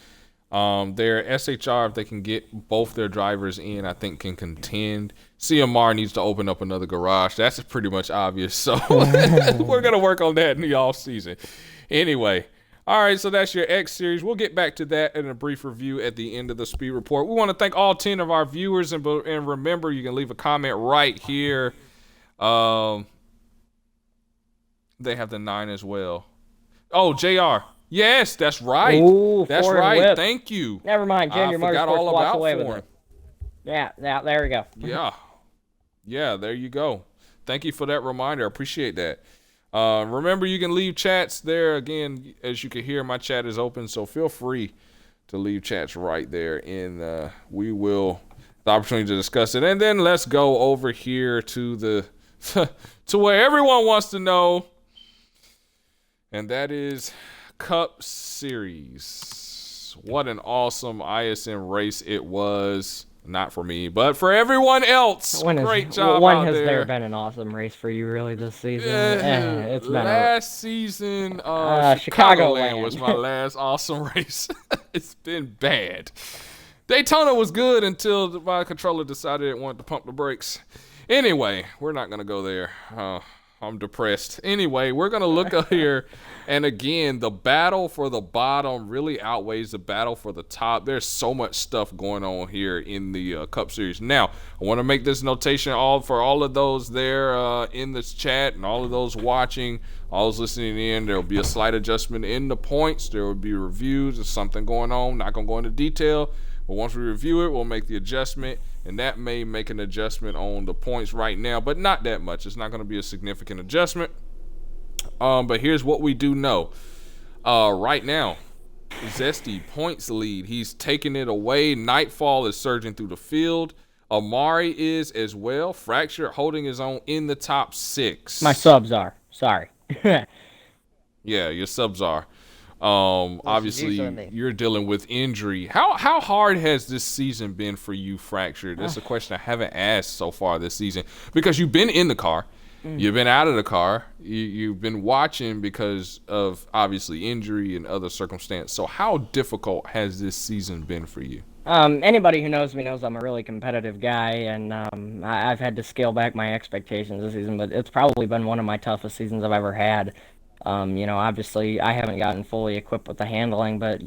Speaker 1: Their SHR, if they can get both their drivers in, I think can contend. CMR needs to open up another garage. That's pretty much obvious. So we're gonna work on that in the off season. Anyway. All right, so that's your X Series. We'll get back to that in a brief review at the end of the Speed Report. We want to thank all 10 of our viewers, and remember, you can leave a comment right here. They have the 9 as well. Oh, JR. Yes, that's right.
Speaker 2: Ooh,
Speaker 1: that's right. Whip. Thank you.
Speaker 2: Never mind. Junior Motorsports walks away with it. Yeah, there we go.
Speaker 1: Yeah, there you go. Thank you for that reminder. I appreciate that. Remember, you can leave chats there. Again, as you can hear, my chat is open, so feel free to leave chats right there, and we will the opportunity to discuss it. And then let's go over here to the to where everyone wants to know, and that is Cup Series. What an awesome ISM race it was. Not for me, but for everyone else. Great job
Speaker 2: when
Speaker 1: out
Speaker 2: has there
Speaker 1: there.
Speaker 2: Been an awesome race for you really this season?
Speaker 1: It's been last season.
Speaker 2: Chicagoland
Speaker 1: was my last awesome race. It's been bad. Daytona was good until my controller decided it wanted to pump the brakes. Anyway, we're not gonna go there. I'm depressed. Anyway, we're going to look up here. And again, the battle for the bottom really outweighs the battle for the top. There's so much stuff going on here in the Cup Series. Now, I want to make this notation for all of those there in this chat and all of those watching, all those listening in. There will be a slight adjustment in the points. There will be reviews. There's something going on. Not going to go into detail. But once we review it, we'll make the adjustment, and that may make an adjustment on the points right now, but not that much. It's not going to be a significant adjustment. But here's what we do know. Right now, Zesty points lead. He's taking it away. Nightfall is surging through the field. Amari is as well. Fracture holding his own in the top 6.
Speaker 2: My subs are. Sorry.
Speaker 1: Yeah, your subs are. Obviously, you're dealing with injury. How hard has this season been for you, Fractured? That's a question I haven't asked so far this season, because you've been in the car, you've been out of the car, you've been watching because of obviously injury and other circumstances. So how difficult has this season been for you?
Speaker 2: Anybody who knows me knows I'm a really competitive guy, and I've had to scale back my expectations this season, but it's probably been one of my toughest seasons I've ever had. Obviously I haven't gotten fully equipped with the handling, but,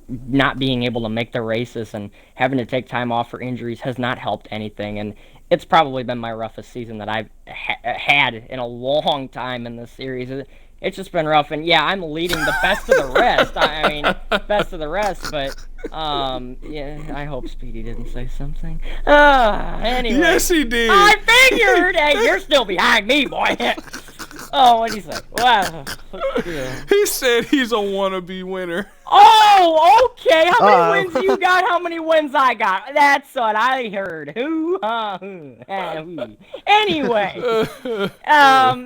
Speaker 2: not being able to make the races and having to take time off for injuries has not helped anything. And it's probably been my roughest season that I've had in a long time in this series. It's just been rough. And yeah, I'm leading the best of the rest. I mean, best of the rest, but, yeah, I hope Speedy didn't say something. Anyway.
Speaker 1: Yes, he did.
Speaker 2: I figured! Hey, you're still behind me, boy. Oh, what'd he say? Wow.
Speaker 1: He said he's a wannabe winner.
Speaker 2: Oh, okay. How many wins you got? How many wins I got? That's what I heard. Anyway,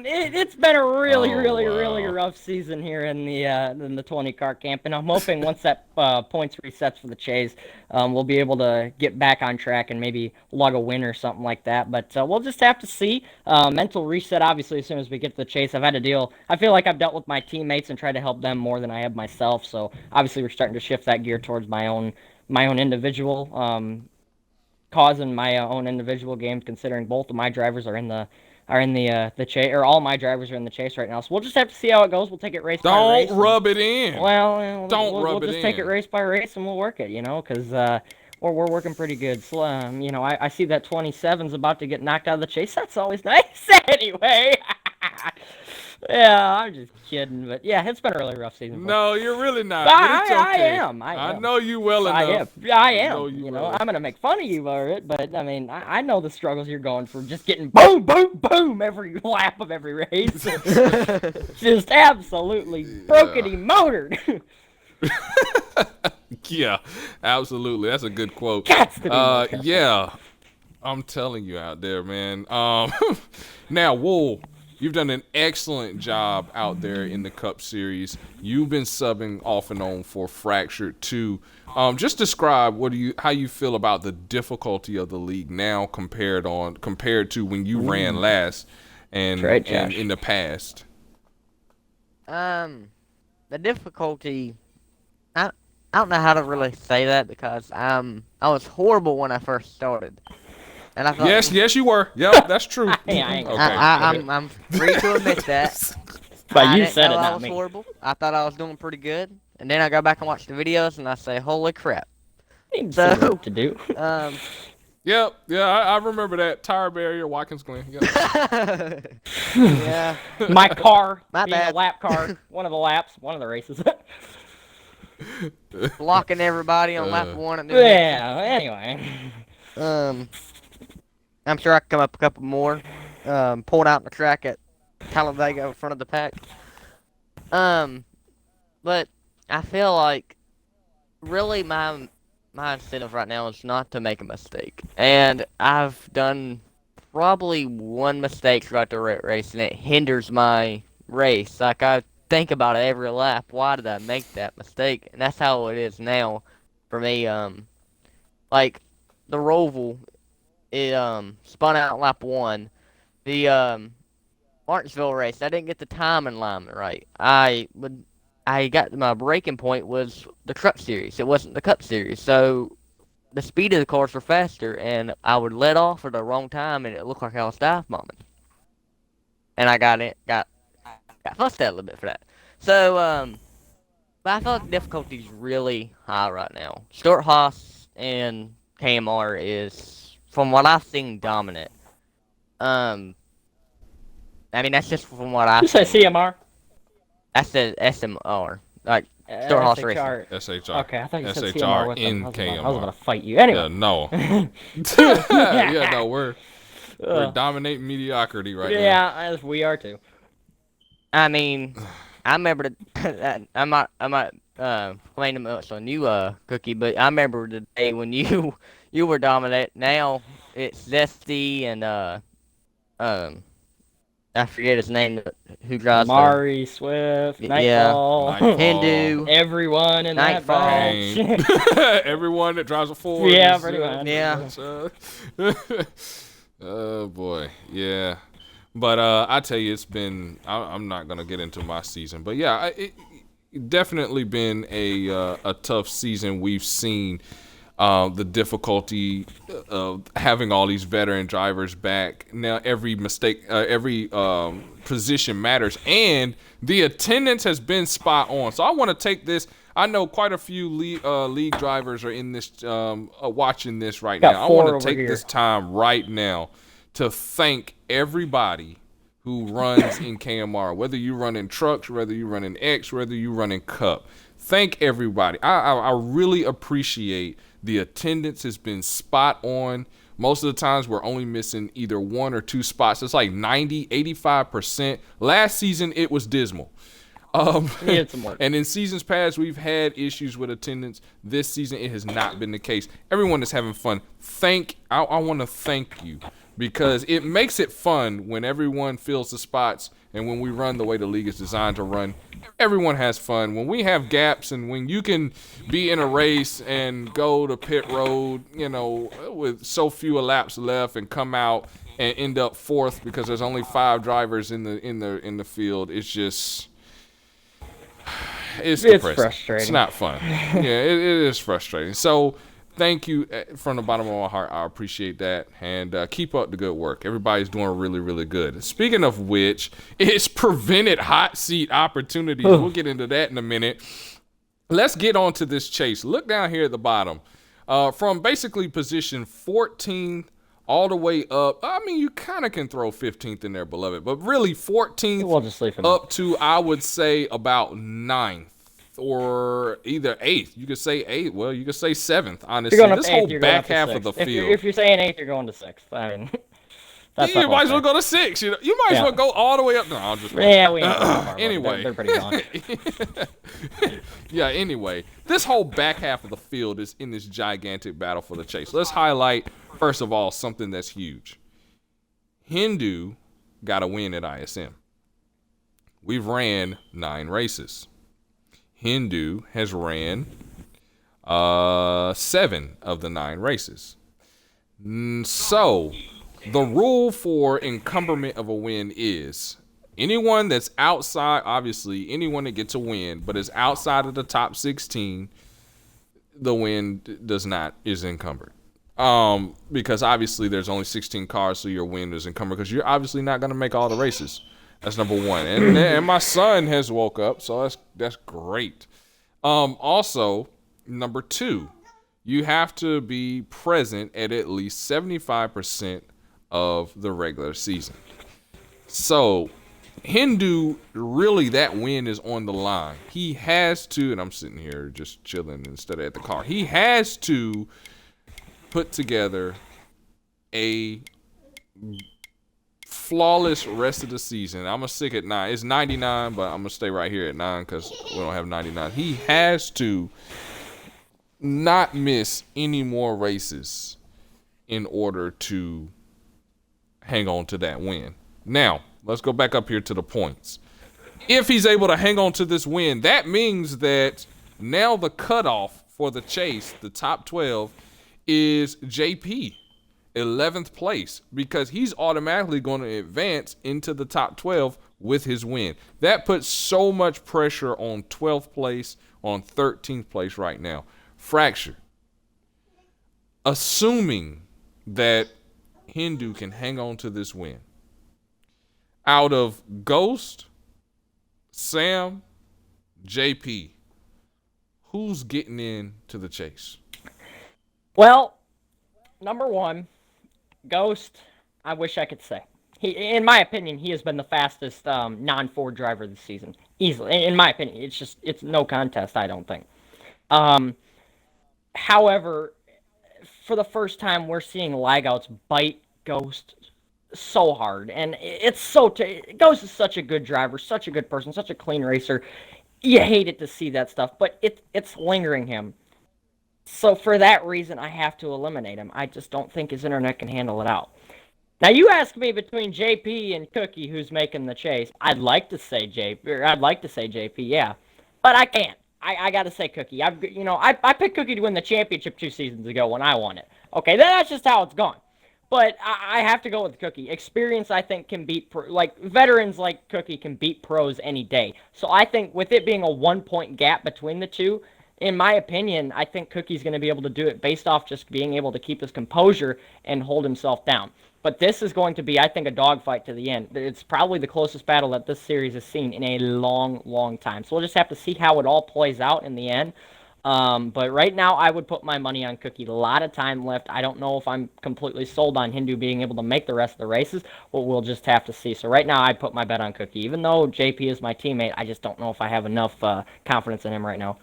Speaker 2: it's been a really rough season here in the 20 car camp, and I'm hoping once that points resets for the chase, we'll be able to get back on track and maybe lug a win or something like that. But we'll just have to see. Mental reset, obviously, as soon as we get to the chase. I feel like I've dealt with my teammates and tried to help them more than I have myself. So obviously, we're starting to shift that gear towards my own individual cause and my own individual games. Considering both of my drivers are in the chase, or all my drivers are in the chase right now. So we'll just have to see how it goes. We'll take it race by race.
Speaker 1: Don't rub it in.
Speaker 2: Well,
Speaker 1: we'll
Speaker 2: just take it race by race and we'll work it. Because we're working pretty good. So, I see that 27's about to get knocked out of the chase. That's always nice. Anyway. Yeah, I'm just kidding, but yeah, it's been a really rough season.
Speaker 1: No, you're really not.
Speaker 2: I am.
Speaker 1: I know you well enough.
Speaker 2: I am. I'm gonna make fun of you for it, but I mean, I know the struggles you're going through, just getting boom, boom, boom every lap of every race. Just absolutely brokety motored.
Speaker 1: Yeah, absolutely. That's a good quote. Yeah, I'm telling you out there, man. Now, Wool, you've done an excellent job out there in the Cup Series. You've been subbing off and on for Fractured too. Just describe how you feel about the difficulty of the league now compared to when you ran last and in the past.
Speaker 3: The difficulty, I don't know how to really say that, because I was horrible when I first started. And I thought,
Speaker 1: yes, you were. Yep, that's true.
Speaker 3: I'm free to admit that.
Speaker 2: But you said it,
Speaker 3: I
Speaker 2: not
Speaker 3: was
Speaker 2: me.
Speaker 3: horrible. I thought I was doing pretty good, and then I go back and watch the videos, and I say, "Holy crap!"
Speaker 2: So work to do.
Speaker 1: Yep, yeah, I remember that tire barrier, Watkins Glen. Yep.
Speaker 3: Yeah.
Speaker 2: My car,
Speaker 3: My
Speaker 2: being
Speaker 3: bad.
Speaker 2: a lap car, one of the races.
Speaker 3: Blocking everybody on lap 1 and
Speaker 2: Yeah. Anyway.
Speaker 3: I'm sure I can come up a couple more. Pulled out in the track at Talladega in front of the pack. But I feel like really my incentive right now is not to make a mistake. And I've done probably one mistake throughout the race, and it hinders my race. Like, I think about it every lap. Why did I make that mistake? And that's how it is now for me. Like the Roval, it spun out lap 1. The Martinsville race, I didn't get the time in alignment right. I got my braking point was the Truck Series. It wasn't the Cup Series. So the speed of the cars were faster, and I would let off at the wrong time, and it looked like I was dive bombing. and I got fussed at a little bit for that. So but I feel like difficulty's really high right now. Stuart Haas and KMR is, from what I've seen, dominant. Um, I mean that's just from what
Speaker 2: You
Speaker 3: I've
Speaker 2: say
Speaker 3: seen.
Speaker 2: CMR?
Speaker 3: That's the SMR, like Stuart Haas Racing.
Speaker 2: SHR.
Speaker 1: SHR.
Speaker 2: Okay, I thought you said
Speaker 1: SHR
Speaker 2: CMR with them.
Speaker 1: in
Speaker 2: I was about
Speaker 1: KMR.
Speaker 2: to fight you. Anyway.
Speaker 1: Yeah, no. Yeah, no, we're
Speaker 2: Ugh.
Speaker 1: dominating mediocrity right now.
Speaker 2: Yeah, as we are too.
Speaker 3: I mean, I remember I might complain too much on you, Cookie, but I remember the day when you were dominant. Now it's Zesty and um I forget his name, who drives
Speaker 2: Mari, Swift,
Speaker 3: yeah,
Speaker 2: Nightfall,
Speaker 3: Hindu,
Speaker 2: everyone in that
Speaker 3: Nightfall.
Speaker 2: batch.
Speaker 1: Pain. Everyone that drives a Ford.
Speaker 2: Yeah,
Speaker 1: is,
Speaker 2: pretty much.
Speaker 3: Yeah.
Speaker 1: Oh boy, yeah. But I tell you, it's been. I'm not gonna get into my season, but yeah, it definitely been a tough season. We've seen the difficulty of having all these veteran drivers back. Now every mistake, every position matters, and the attendance has been spot on. So I want to take this. I know quite a few league drivers are in this, watching this right
Speaker 2: Got
Speaker 1: now. I
Speaker 2: 4
Speaker 1: want
Speaker 2: over
Speaker 1: to take
Speaker 2: here.
Speaker 1: this time right now to thank everybody who runs in KMR, whether you run in trucks, whether you run in X, whether you run in Cup. Thank everybody. I really appreciate the attendance has been spot on. Most of the times we're only missing either 1 or 2 spots. It's like 90, 85%. Last season it was dismal.
Speaker 2: Needed some work.
Speaker 1: And in seasons past, we've had issues with attendance. This season, it has not been the case. Everyone is having fun. I want to thank you because it makes it fun when everyone fills the spots and when we run the way the league is designed to run. Everyone has fun. When we have gaps and when you can be in a race and go to pit road, with so few laps left and come out and end up 4th because there's only 5 drivers in the field, it's just. It's depressing.
Speaker 2: Frustrating.
Speaker 1: It's not fun. Yeah, it is frustrating. So thank you from the bottom of my heart. I appreciate that. And keep up the good work. Everybody's doing really, really good. Speaking of which, it's prevented hot seat opportunities. We'll get into that in a minute. Let's get on to this chase. Look down here at the bottom. From basically position 14th all the way up. I mean, you kind of can throw 15th in there, beloved. But really 14th
Speaker 2: We'll just leave him
Speaker 1: up to, I would say, about 9th or either 8th. You could say 8th. Well, you could say 7th, honestly.
Speaker 2: You're going
Speaker 1: This
Speaker 2: up
Speaker 1: whole
Speaker 2: 8th, you're going
Speaker 1: back
Speaker 2: up to
Speaker 1: half
Speaker 2: 6th.
Speaker 1: of the
Speaker 2: If
Speaker 1: field.
Speaker 2: you're saying 8th, you're going to 6th. I mean, that's
Speaker 1: You
Speaker 2: not
Speaker 1: might as well
Speaker 2: fair.
Speaker 1: go to 6. You might as well go all the way up. No, I'll just.
Speaker 2: Yeah, we ain't going that far, but
Speaker 1: Anyway.
Speaker 2: they're pretty gone.
Speaker 1: Yeah, anyway, this whole back half of the field is in this gigantic battle for the chase. Let's highlight, first of all, something that's huge. Hindu got a win at ISM. We've ran 9 races. Hindu has ran 7 of the 9 races. So, the rule for encumberment of a win is anyone that's outside, obviously, anyone that gets a win, but is outside of the top 16, the win is encumbered. Because obviously there's only 16 cars, so your win is encumbered because you're obviously not going to make all the races. That's number 1. And my son has woke up, so that's great. Also, number 2, you have to be present at least 75% of the regular season. So, Hindu, really, that win is on the line. He has to, and I'm sitting here just chilling instead of at the car. He has to put together a flawless rest of the season. I'm going to stick at 9. It's 99, but I'm going to stay right here at 9 because we don't have 99. He has to not miss any more races in order to hang on to that win. Now, let's go back up here to the points. If he's able to hang on to this win, that means that now the cutoff for the chase, the top 12, is JP, 11th place, because he's automatically going to advance into the top 12 with his win. That puts so much pressure on 12th place, on 13th place right now. Fracture. Assuming that Hindu can hang on to this win, Out of Ghost, Sam, JP, who's getting into the chase?
Speaker 2: Well, number one, Ghost, I wish I could say. In my opinion, he has been the fastest non-Ford driver this season. Easily. In my opinion, it's no contest, I don't think. However, for the first time, we're seeing lagouts bite Ghost so hard. And it's Ghost is such a good driver, such a good person, such a clean racer. You hate it to see that stuff, but it's lingering him. So for that reason, I have to eliminate him. I just don't think his internet can handle it out. Now you ask me between JP and Cookie who's making the chase. I'd like to say JP, yeah, but I can't. I got to say Cookie. I picked Cookie to win the championship 2 seasons ago when I won it. Okay, that's just how it's gone. But I have to go with Cookie. Experience, I think, can beat veterans like Cookie can beat pros any day. So I think with it being a 1-point gap between the two, in my opinion, I think Cookie's going to be able to do it based off just being able to keep his composure and hold himself down. But this is going to be, I think, a dogfight to the end. It's probably the closest battle that this series has seen in a long, long time. So we'll just have to see how it all plays out in the end. But right now, I would put my money on Cookie. A lot of time left. I don't know if I'm completely sold on Hindu being able to make the rest of the races. But we'll just have to see. So right now, I put my bet on Cookie. Even though JP is my teammate, I just don't know if I have enough confidence in him right now.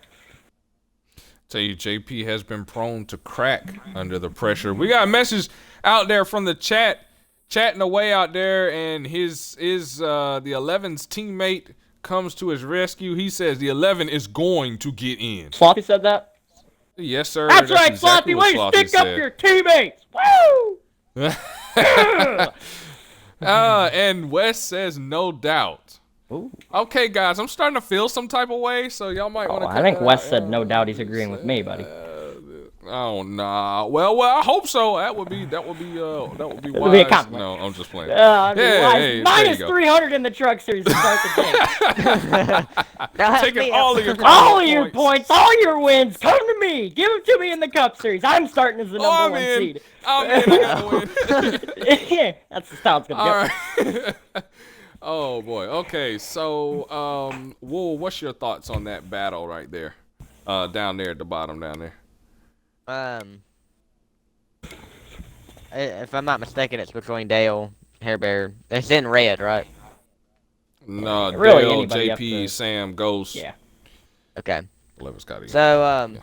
Speaker 1: Tell you, JP has been prone to crack under the pressure. We got a message out there from the chatting away out there, and the 11's teammate comes to his rescue. He says the 11 is going to get in.
Speaker 2: Sloppy said that?
Speaker 1: Yes, sir.
Speaker 2: That's right, exactly Sloppy. Way to stick up your teammates. Woo!
Speaker 1: And Wes says no doubt.
Speaker 2: Ooh.
Speaker 1: Okay, guys, I'm starting to feel some type of way, so y'all might want to.
Speaker 2: I think Wes said no doubt he's agreeing with me, buddy.
Speaker 1: Oh nah. Well, I hope so. That would be wise.
Speaker 2: It'll be a compliment.
Speaker 1: No, I'm just playing.
Speaker 2: Hey, minus 300 in the truck series to start the game.
Speaker 1: Taking all of your
Speaker 2: points, all your wins. Come to me. Give them to me in the Cup Series. I'm starting as the number 1 seed.
Speaker 1: I'm in. I gotta win.
Speaker 2: That's the style it's gonna go.
Speaker 1: All right. Oh boy. Okay. So, Wool, what's your thoughts on that battle right there? Down there at the bottom, down there.
Speaker 3: If I'm not mistaken, it's between Dale, Hair Bear. It's in red, right?
Speaker 1: No,
Speaker 2: really,
Speaker 1: Dale, JP, Sam, Ghost.
Speaker 2: Yeah.
Speaker 3: Okay.
Speaker 1: 11's got it.
Speaker 3: So,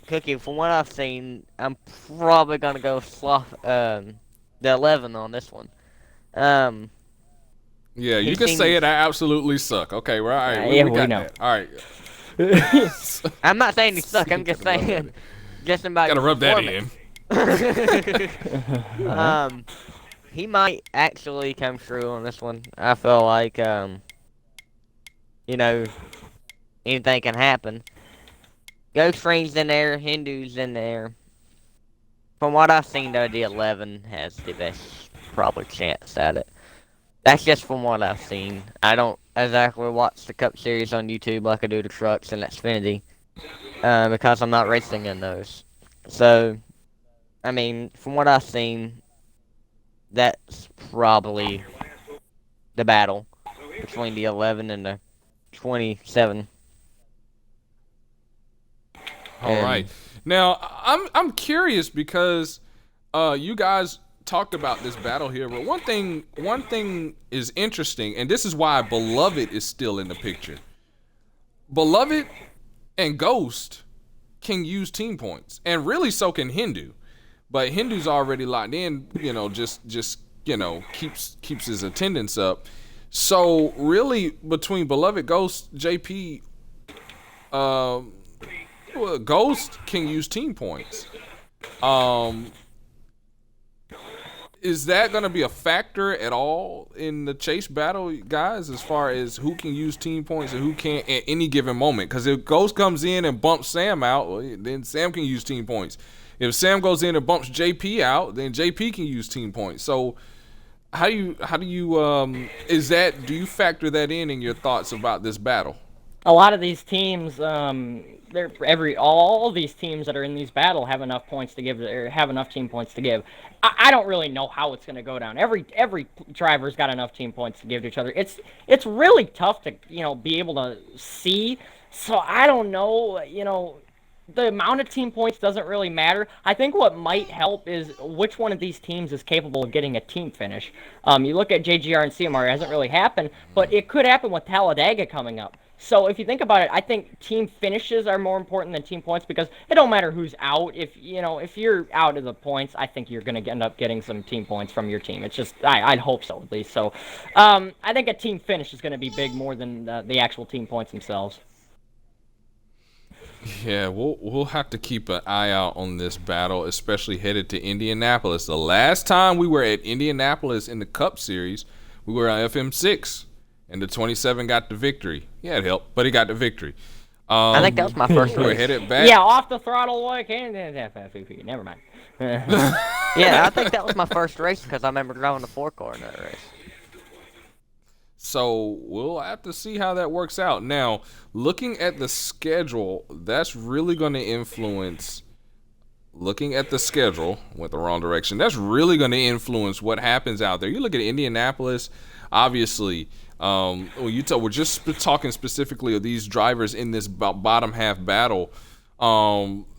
Speaker 3: Cookie, from what I've seen, I'm probably gonna go the 11 on this one.
Speaker 1: Yeah, you can say it. I absolutely suck. Okay, right.
Speaker 2: We
Speaker 1: got
Speaker 2: know.
Speaker 1: That. All right.
Speaker 3: I'm not saying you suck. I'm just saying, just about.
Speaker 1: Gotta rub that in.
Speaker 3: He might actually come through on this one. I feel like, anything can happen. Ghost Train's in there, Hindu's in there. From what I've seen, though, the 11 has the best probably chance at it. That's just from what I've seen. I don't exactly watch the Cup Series on YouTube like I do the trucks and Xfinity, because I'm not racing in those. So, I mean, from what I've seen, that's probably the battle between the 11 and the 27.
Speaker 1: All right. Now, I'm curious because you guys talked about this battle here, but one thing is interesting, and this is why Beloved is still in the picture. Beloved and Ghost can use team points, and really so can Hindu, but Hindu's already locked in. Just keeps his attendance up. So really, between Beloved, Ghost, JP, Ghost can use team points. Is that going to be a factor at all in the chase battle, guys, as far as who can use team points and who can't at any given moment? Because if Ghost comes in and bumps Sam out, then Sam can use team points. If Sam goes in and bumps JP out, then JP can use team points. So how do you do you factor that in your thoughts about this battle?
Speaker 2: a lot of these teams, all these teams that are in these battle have enough points to give, or have enough team points to give. I don't really know how it's going to go down. Every driver's got enough team points to give to each other. It's really tough to be able to see. So I don't know. The amount of team points doesn't really matter. I think what might help is which one of these teams is capable of getting a team finish. You look at JGR and CMR, it hasn't really happened, but it could happen with Talladega coming up. So if you think about it, I think team finishes are more important than team points because it don't matter who's out. If you're out of the points, I think you're going to end up getting some team points from your team. It's just I'd hope so at least. So I think a team finish is going to be big more than the actual team points themselves.
Speaker 1: Yeah, we'll have to keep an eye out on this battle, especially headed to Indianapolis. The last time we were at Indianapolis in the Cup Series, we were on FM6, and the 27 got the victory. Yeah, it helped, but he got the victory.
Speaker 3: I think that was my first
Speaker 1: We're
Speaker 3: race.
Speaker 1: headed back.
Speaker 2: Yeah, off the throttle like never mind.
Speaker 3: Yeah, I think that was my first race because I remember driving the 4-car in that race.
Speaker 1: So we'll have to see how that works out. Now, looking at the schedule, that's really going to influence. Looking at the schedule, went the wrong direction. That's really going to influence what happens out there. You look at Indianapolis, obviously. We're just talking specifically of these drivers in this bottom half battle.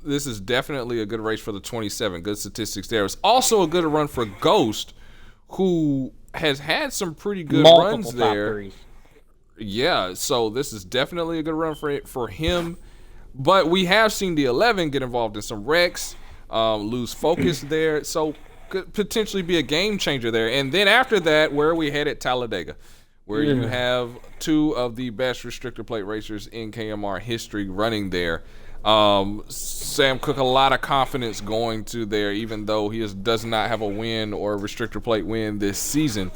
Speaker 1: This is definitely a good race for the 27. Good statistics there. It's also a good run for Ghost, who has had some pretty good runs there. Yeah, so this is definitely a good run for him. But we have seen the 11 get involved in some wrecks, lose focus there. So could potentially be a game changer there. And then after that, where are we headed? Talladega, where you have two of the best restrictor plate racers in KMR history running there. Sam Cooke, a lot of confidence going to there, even though he does not have a win or a restrictor plate win this season.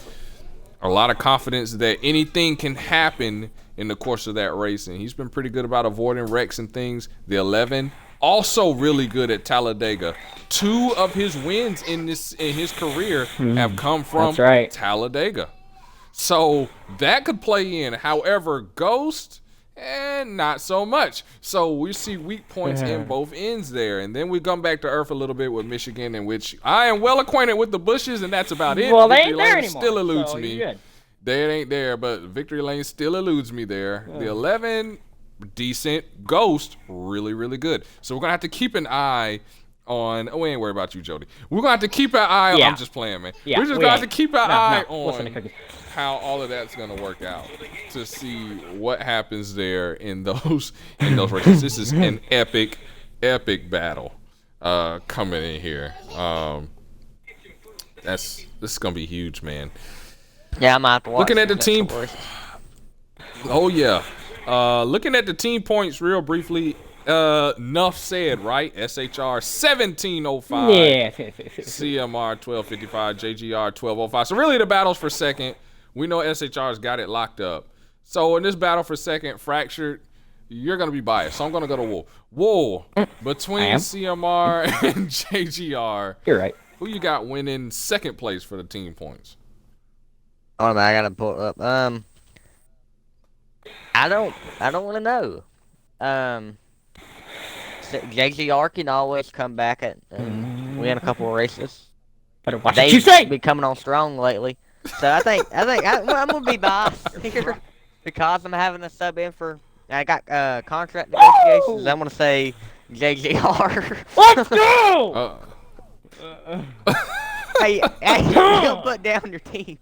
Speaker 1: A lot of confidence that anything can happen in the course of that race, and he's been pretty good about avoiding wrecks and things. The 11 also really good at Talladega. Two of his wins in his career have come from Talladega. So that could play in. However, Ghost, not so much. So we see weak points in both ends there. And then we come back to earth a little bit with Michigan, in which I am well acquainted with the bushes, and that's about it.
Speaker 2: Well, they
Speaker 1: Victory
Speaker 2: ain't there
Speaker 1: Lane
Speaker 2: anymore.
Speaker 1: Still eludes
Speaker 2: so
Speaker 1: me.
Speaker 2: You're good.
Speaker 1: They ain't there, but Victory Lane still eludes me there. The 11, decent. Ghost, really, really good. So we're going to have to keep an eye on. Oh, we ain't worried about you, Jody. We're going to have to keep an eye on. I'm just playing, man.
Speaker 2: Yeah,
Speaker 1: we're just going to have to keep an eye
Speaker 2: Listen to
Speaker 1: on
Speaker 2: Cookie.
Speaker 1: how all of that's going to work out to see what happens there in those races. This is an epic battle coming in here. This is going to be huge, man.
Speaker 3: Yeah, I'm out to watch.
Speaker 1: Looking at the team. Oh, yeah. Looking at the team points real briefly. Enough said, right? SHR 1705.
Speaker 2: Yeah.
Speaker 1: CMR 1255. JGR 1205. So really the battle's for second. We know SHR's got it locked up. So in this battle for second, Fractured, you're going to be biased. So I'm going to go to Wool. Wool, between CMR and JGR.
Speaker 2: You're right.
Speaker 1: Who you got winning second place for the team points?
Speaker 3: Oh, man, I gotta pull it up. I don't want to know. JGR can always come back and win a couple of races.
Speaker 2: Better watch what you say.
Speaker 3: They've been coming on strong lately. So I think I'm gonna be biased here because I'm having a sub in for. I got contract negotiations. I'm gonna say JGR.
Speaker 2: Let's go.
Speaker 3: Hey, don't put down your team.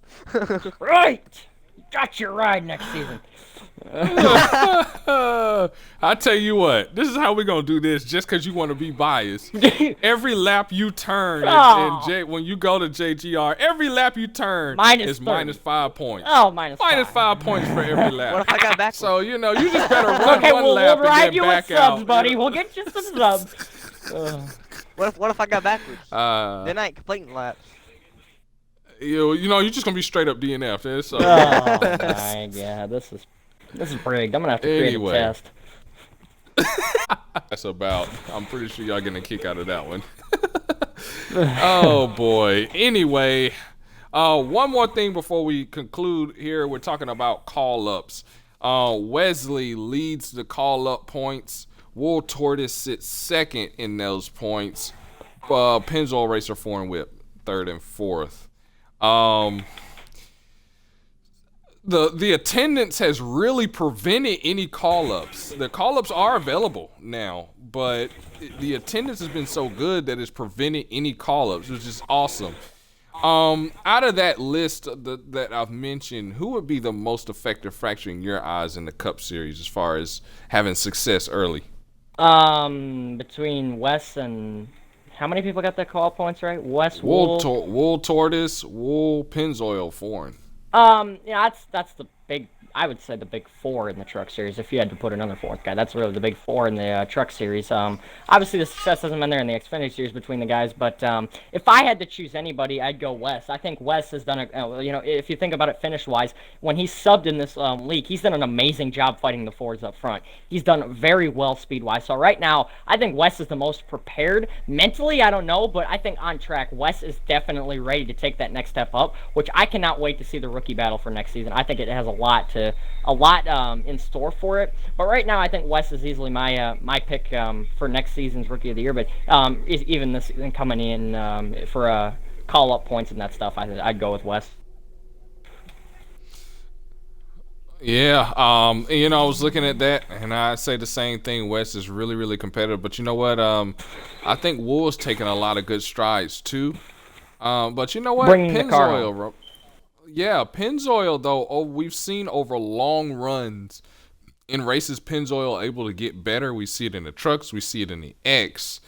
Speaker 2: Right. Got your ride next season.
Speaker 1: I tell you what, this is how we're gonna do this. Just because you want to be biased, every lap you turn, when you go to JGR, every lap you turn is minus 5 points.
Speaker 2: Oh, minus
Speaker 1: 5 points for every lap.
Speaker 3: What if I got back?
Speaker 1: So you just better run
Speaker 2: Okay,
Speaker 1: one
Speaker 2: we'll
Speaker 1: lap
Speaker 2: ride
Speaker 1: and
Speaker 2: you
Speaker 1: then
Speaker 2: with
Speaker 1: back
Speaker 2: subs,
Speaker 1: out.
Speaker 2: buddy. We'll get you some subs.
Speaker 3: What if I got backwards? Then I ain't completing laps.
Speaker 1: You're just gonna be straight up DNF. So.
Speaker 2: Oh my god, this is rigged. I'm gonna have to create a test.
Speaker 1: That's about. I'm pretty sure y'all getting a kick out of that one. Oh boy. Anyway, one more thing before we conclude here. We're talking about call ups. Wesley leads the call-up points. Wool Tortoise sits second in those points. Pennzoil Racer 4 and Whip third and fourth. The attendance has really prevented any call-ups. The call-ups are available now, but the attendance has been so good that it's prevented any call-ups, which is awesome. Out of that list that I've mentioned, who would be the most effective fracture in your eyes in the Cup Series as far as having success early?
Speaker 2: Between Wes and how many people got the call points right? Wes, Wool,
Speaker 1: Wool Tortoise, Wool, Pennzoil, Foreign.
Speaker 2: Yeah, that's the big. I would say the big four in the Truck Series. If you had to put another fourth guy, that's really the big four in the Truck Series. Obviously the success hasn't been there in the Xfinity Series between the guys, but if I had to choose anybody, I'd go Wes. I think Wes has done if you think about it finish-wise, when he's subbed in this league, he's done an amazing job fighting the Fords up front. He's done very well speed-wise. So right now, I think Wes is the most prepared. Mentally, I don't know, but I think on track, Wes is definitely ready to take that next step up, which I cannot wait to see the rookie battle for next season. I think it has a lot in store for it. But right now, I think Wes is easily my pick for next season's Rookie of the Year. But even this season coming in for call-up points and that stuff, I'd go with Wes.
Speaker 1: Yeah, I was looking at that, and I say the same thing. Wes is really, really competitive. But you know what? I think Wool's taking a lot of good strides, too. But you know what?
Speaker 2: Bringing the car on.
Speaker 1: Yeah, Pennzoil, though, we've seen over long runs in races, Pennzoil able to get better. We see it in the trucks. We see it in the X.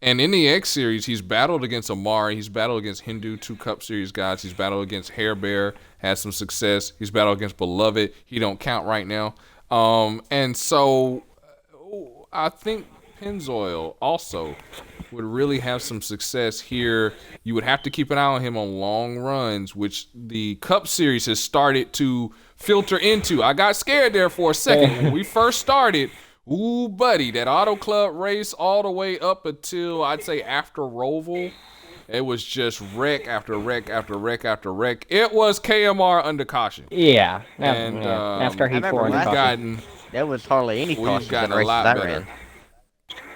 Speaker 1: And in the X Series, he's battled against Amari. He's battled against Hindu, 2 Cup Series guys. He's battled against Hair Bear, had some success. He's battled against Beloved. He don't count right now. And so I think Pennzoil also would really have some success here. You would have to keep an eye on him on long runs, which the Cup Series has started to filter into. I got scared there for a second. When we first started, ooh, buddy, that Auto Club race all the way up until, I'd say, after Roval, it was just wreck after wreck after wreck after wreck. It was KMR under caution.
Speaker 2: Yeah.
Speaker 1: And
Speaker 2: NASCAR Heat 4 under caution.
Speaker 3: There was hardly any caution.
Speaker 1: We've gotten a lot better.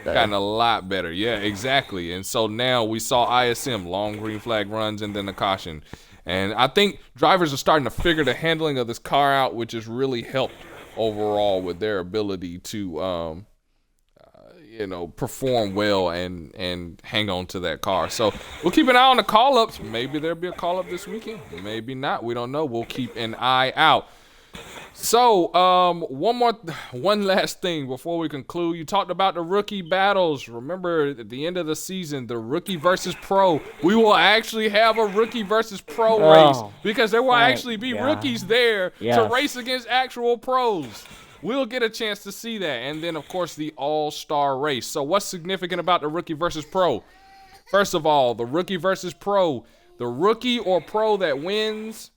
Speaker 1: Gotten a lot better. Yeah, exactly. And so now we saw ISM, long green flag runs, and then the caution. And I think drivers are starting to figure the handling of this car out, which has really helped overall with their ability to, perform well and hang on to that car. So we'll keep an eye on the call-ups. Maybe there'll be a call-up this weekend. Maybe not. We don't know. We'll keep an eye out. So, one last thing before we conclude. You talked about the rookie battles. Remember, at the end of the season, the rookie versus pro. We will actually have a rookie versus pro race because there will actually be rookies there to race against actual pros. We'll get a chance to see that. And then, of course, the all-star race. So what's significant about the rookie versus pro? First of all, the rookie versus pro. The rookie or pro that wins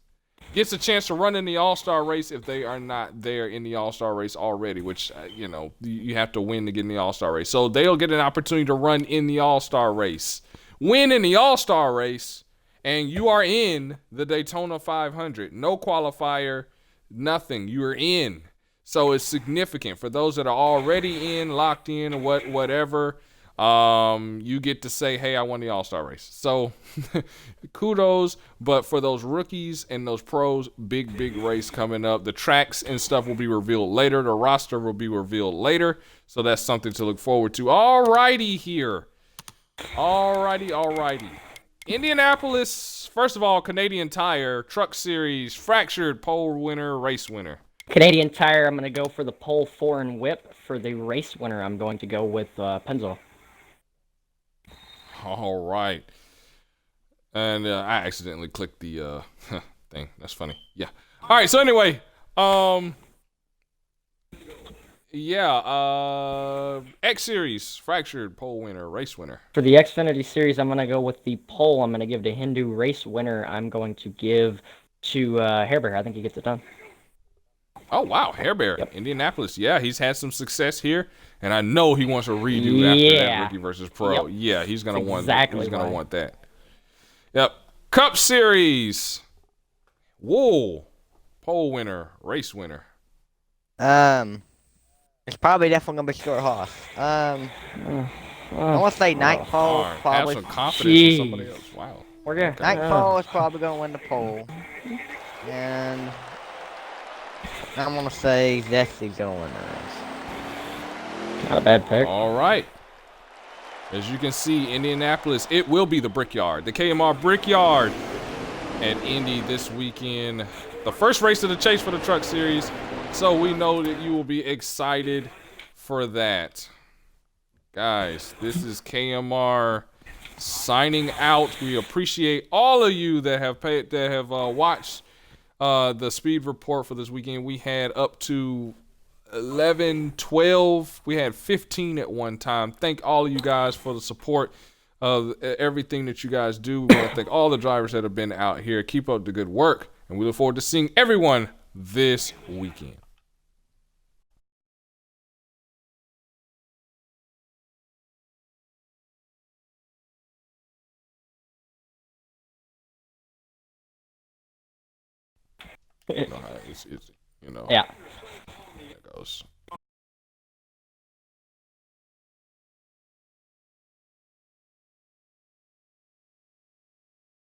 Speaker 1: gets a chance to run in the all-star race if they are not there in the all-star race already, which, you have to win to get in the all-star race. So they'll get an opportunity to run in the all-star race. Win in the all-star race, and you are in the Daytona 500. No qualifier, nothing. You are in. So it's significant. For those that are already in, locked in, whatever, you get to say, hey, I won the all-star race. So kudos. But for those rookies and those pros, big race coming up. The tracks and stuff will be revealed later. The roster will be revealed later. So that's something to look forward to. All righty here. All righty. Indianapolis, first of all, Canadian Tire, Truck Series, fractured pole winner, race winner.
Speaker 2: Canadian Tire, I'm going to go for the pole 4 and whip. For the race winner, I'm going to go with Pennzoil.
Speaker 1: All right. And I accidentally clicked the thing. That's funny. Yeah. All right. So anyway, X Series, fractured pole winner, race winner.
Speaker 2: For the Xfinity Series, I'm going to go with the pole. I'm going to give to Hindu. Race winner, I'm going to give to Hair Bear. I think he gets it done.
Speaker 1: Oh, wow. Hair Bear, yep. Indianapolis. Yeah, he's had some success here, and I know he wants a redo after that rookie versus pro. Yep. Yeah, he's going to want that. Yep. Cup Series. Wool, pole winner, race winner.
Speaker 3: It's probably definitely gonna be short hoss. I want to say Nightfall
Speaker 1: Darn, have
Speaker 3: probably.
Speaker 1: some confidence in somebody
Speaker 2: Jeez.
Speaker 1: else. Wow.
Speaker 2: We're gonna.
Speaker 1: Okay.
Speaker 3: Nightfall is probably gonna win the pole, and I'm gonna say Zesty's gonna win the race.
Speaker 2: Not a bad pick.
Speaker 1: All right. As you can see, Indianapolis, it will be the Brickyard, the KMR Brickyard at Indy this weekend. The first race of the Chase for the Truck Series. So we know that you will be excited for that. Guys, this is KMR signing out. We appreciate all of you that have watched the speed report for this weekend. We had up to 11, 12. We had 15 at one time. Thank all of you guys for the support of everything that you guys do. We want to thank all the drivers that have been out here. Keep up the good work, and we look forward to seeing everyone this weekend. You know how it's, you know,
Speaker 2: Yeah.
Speaker 1: it goes.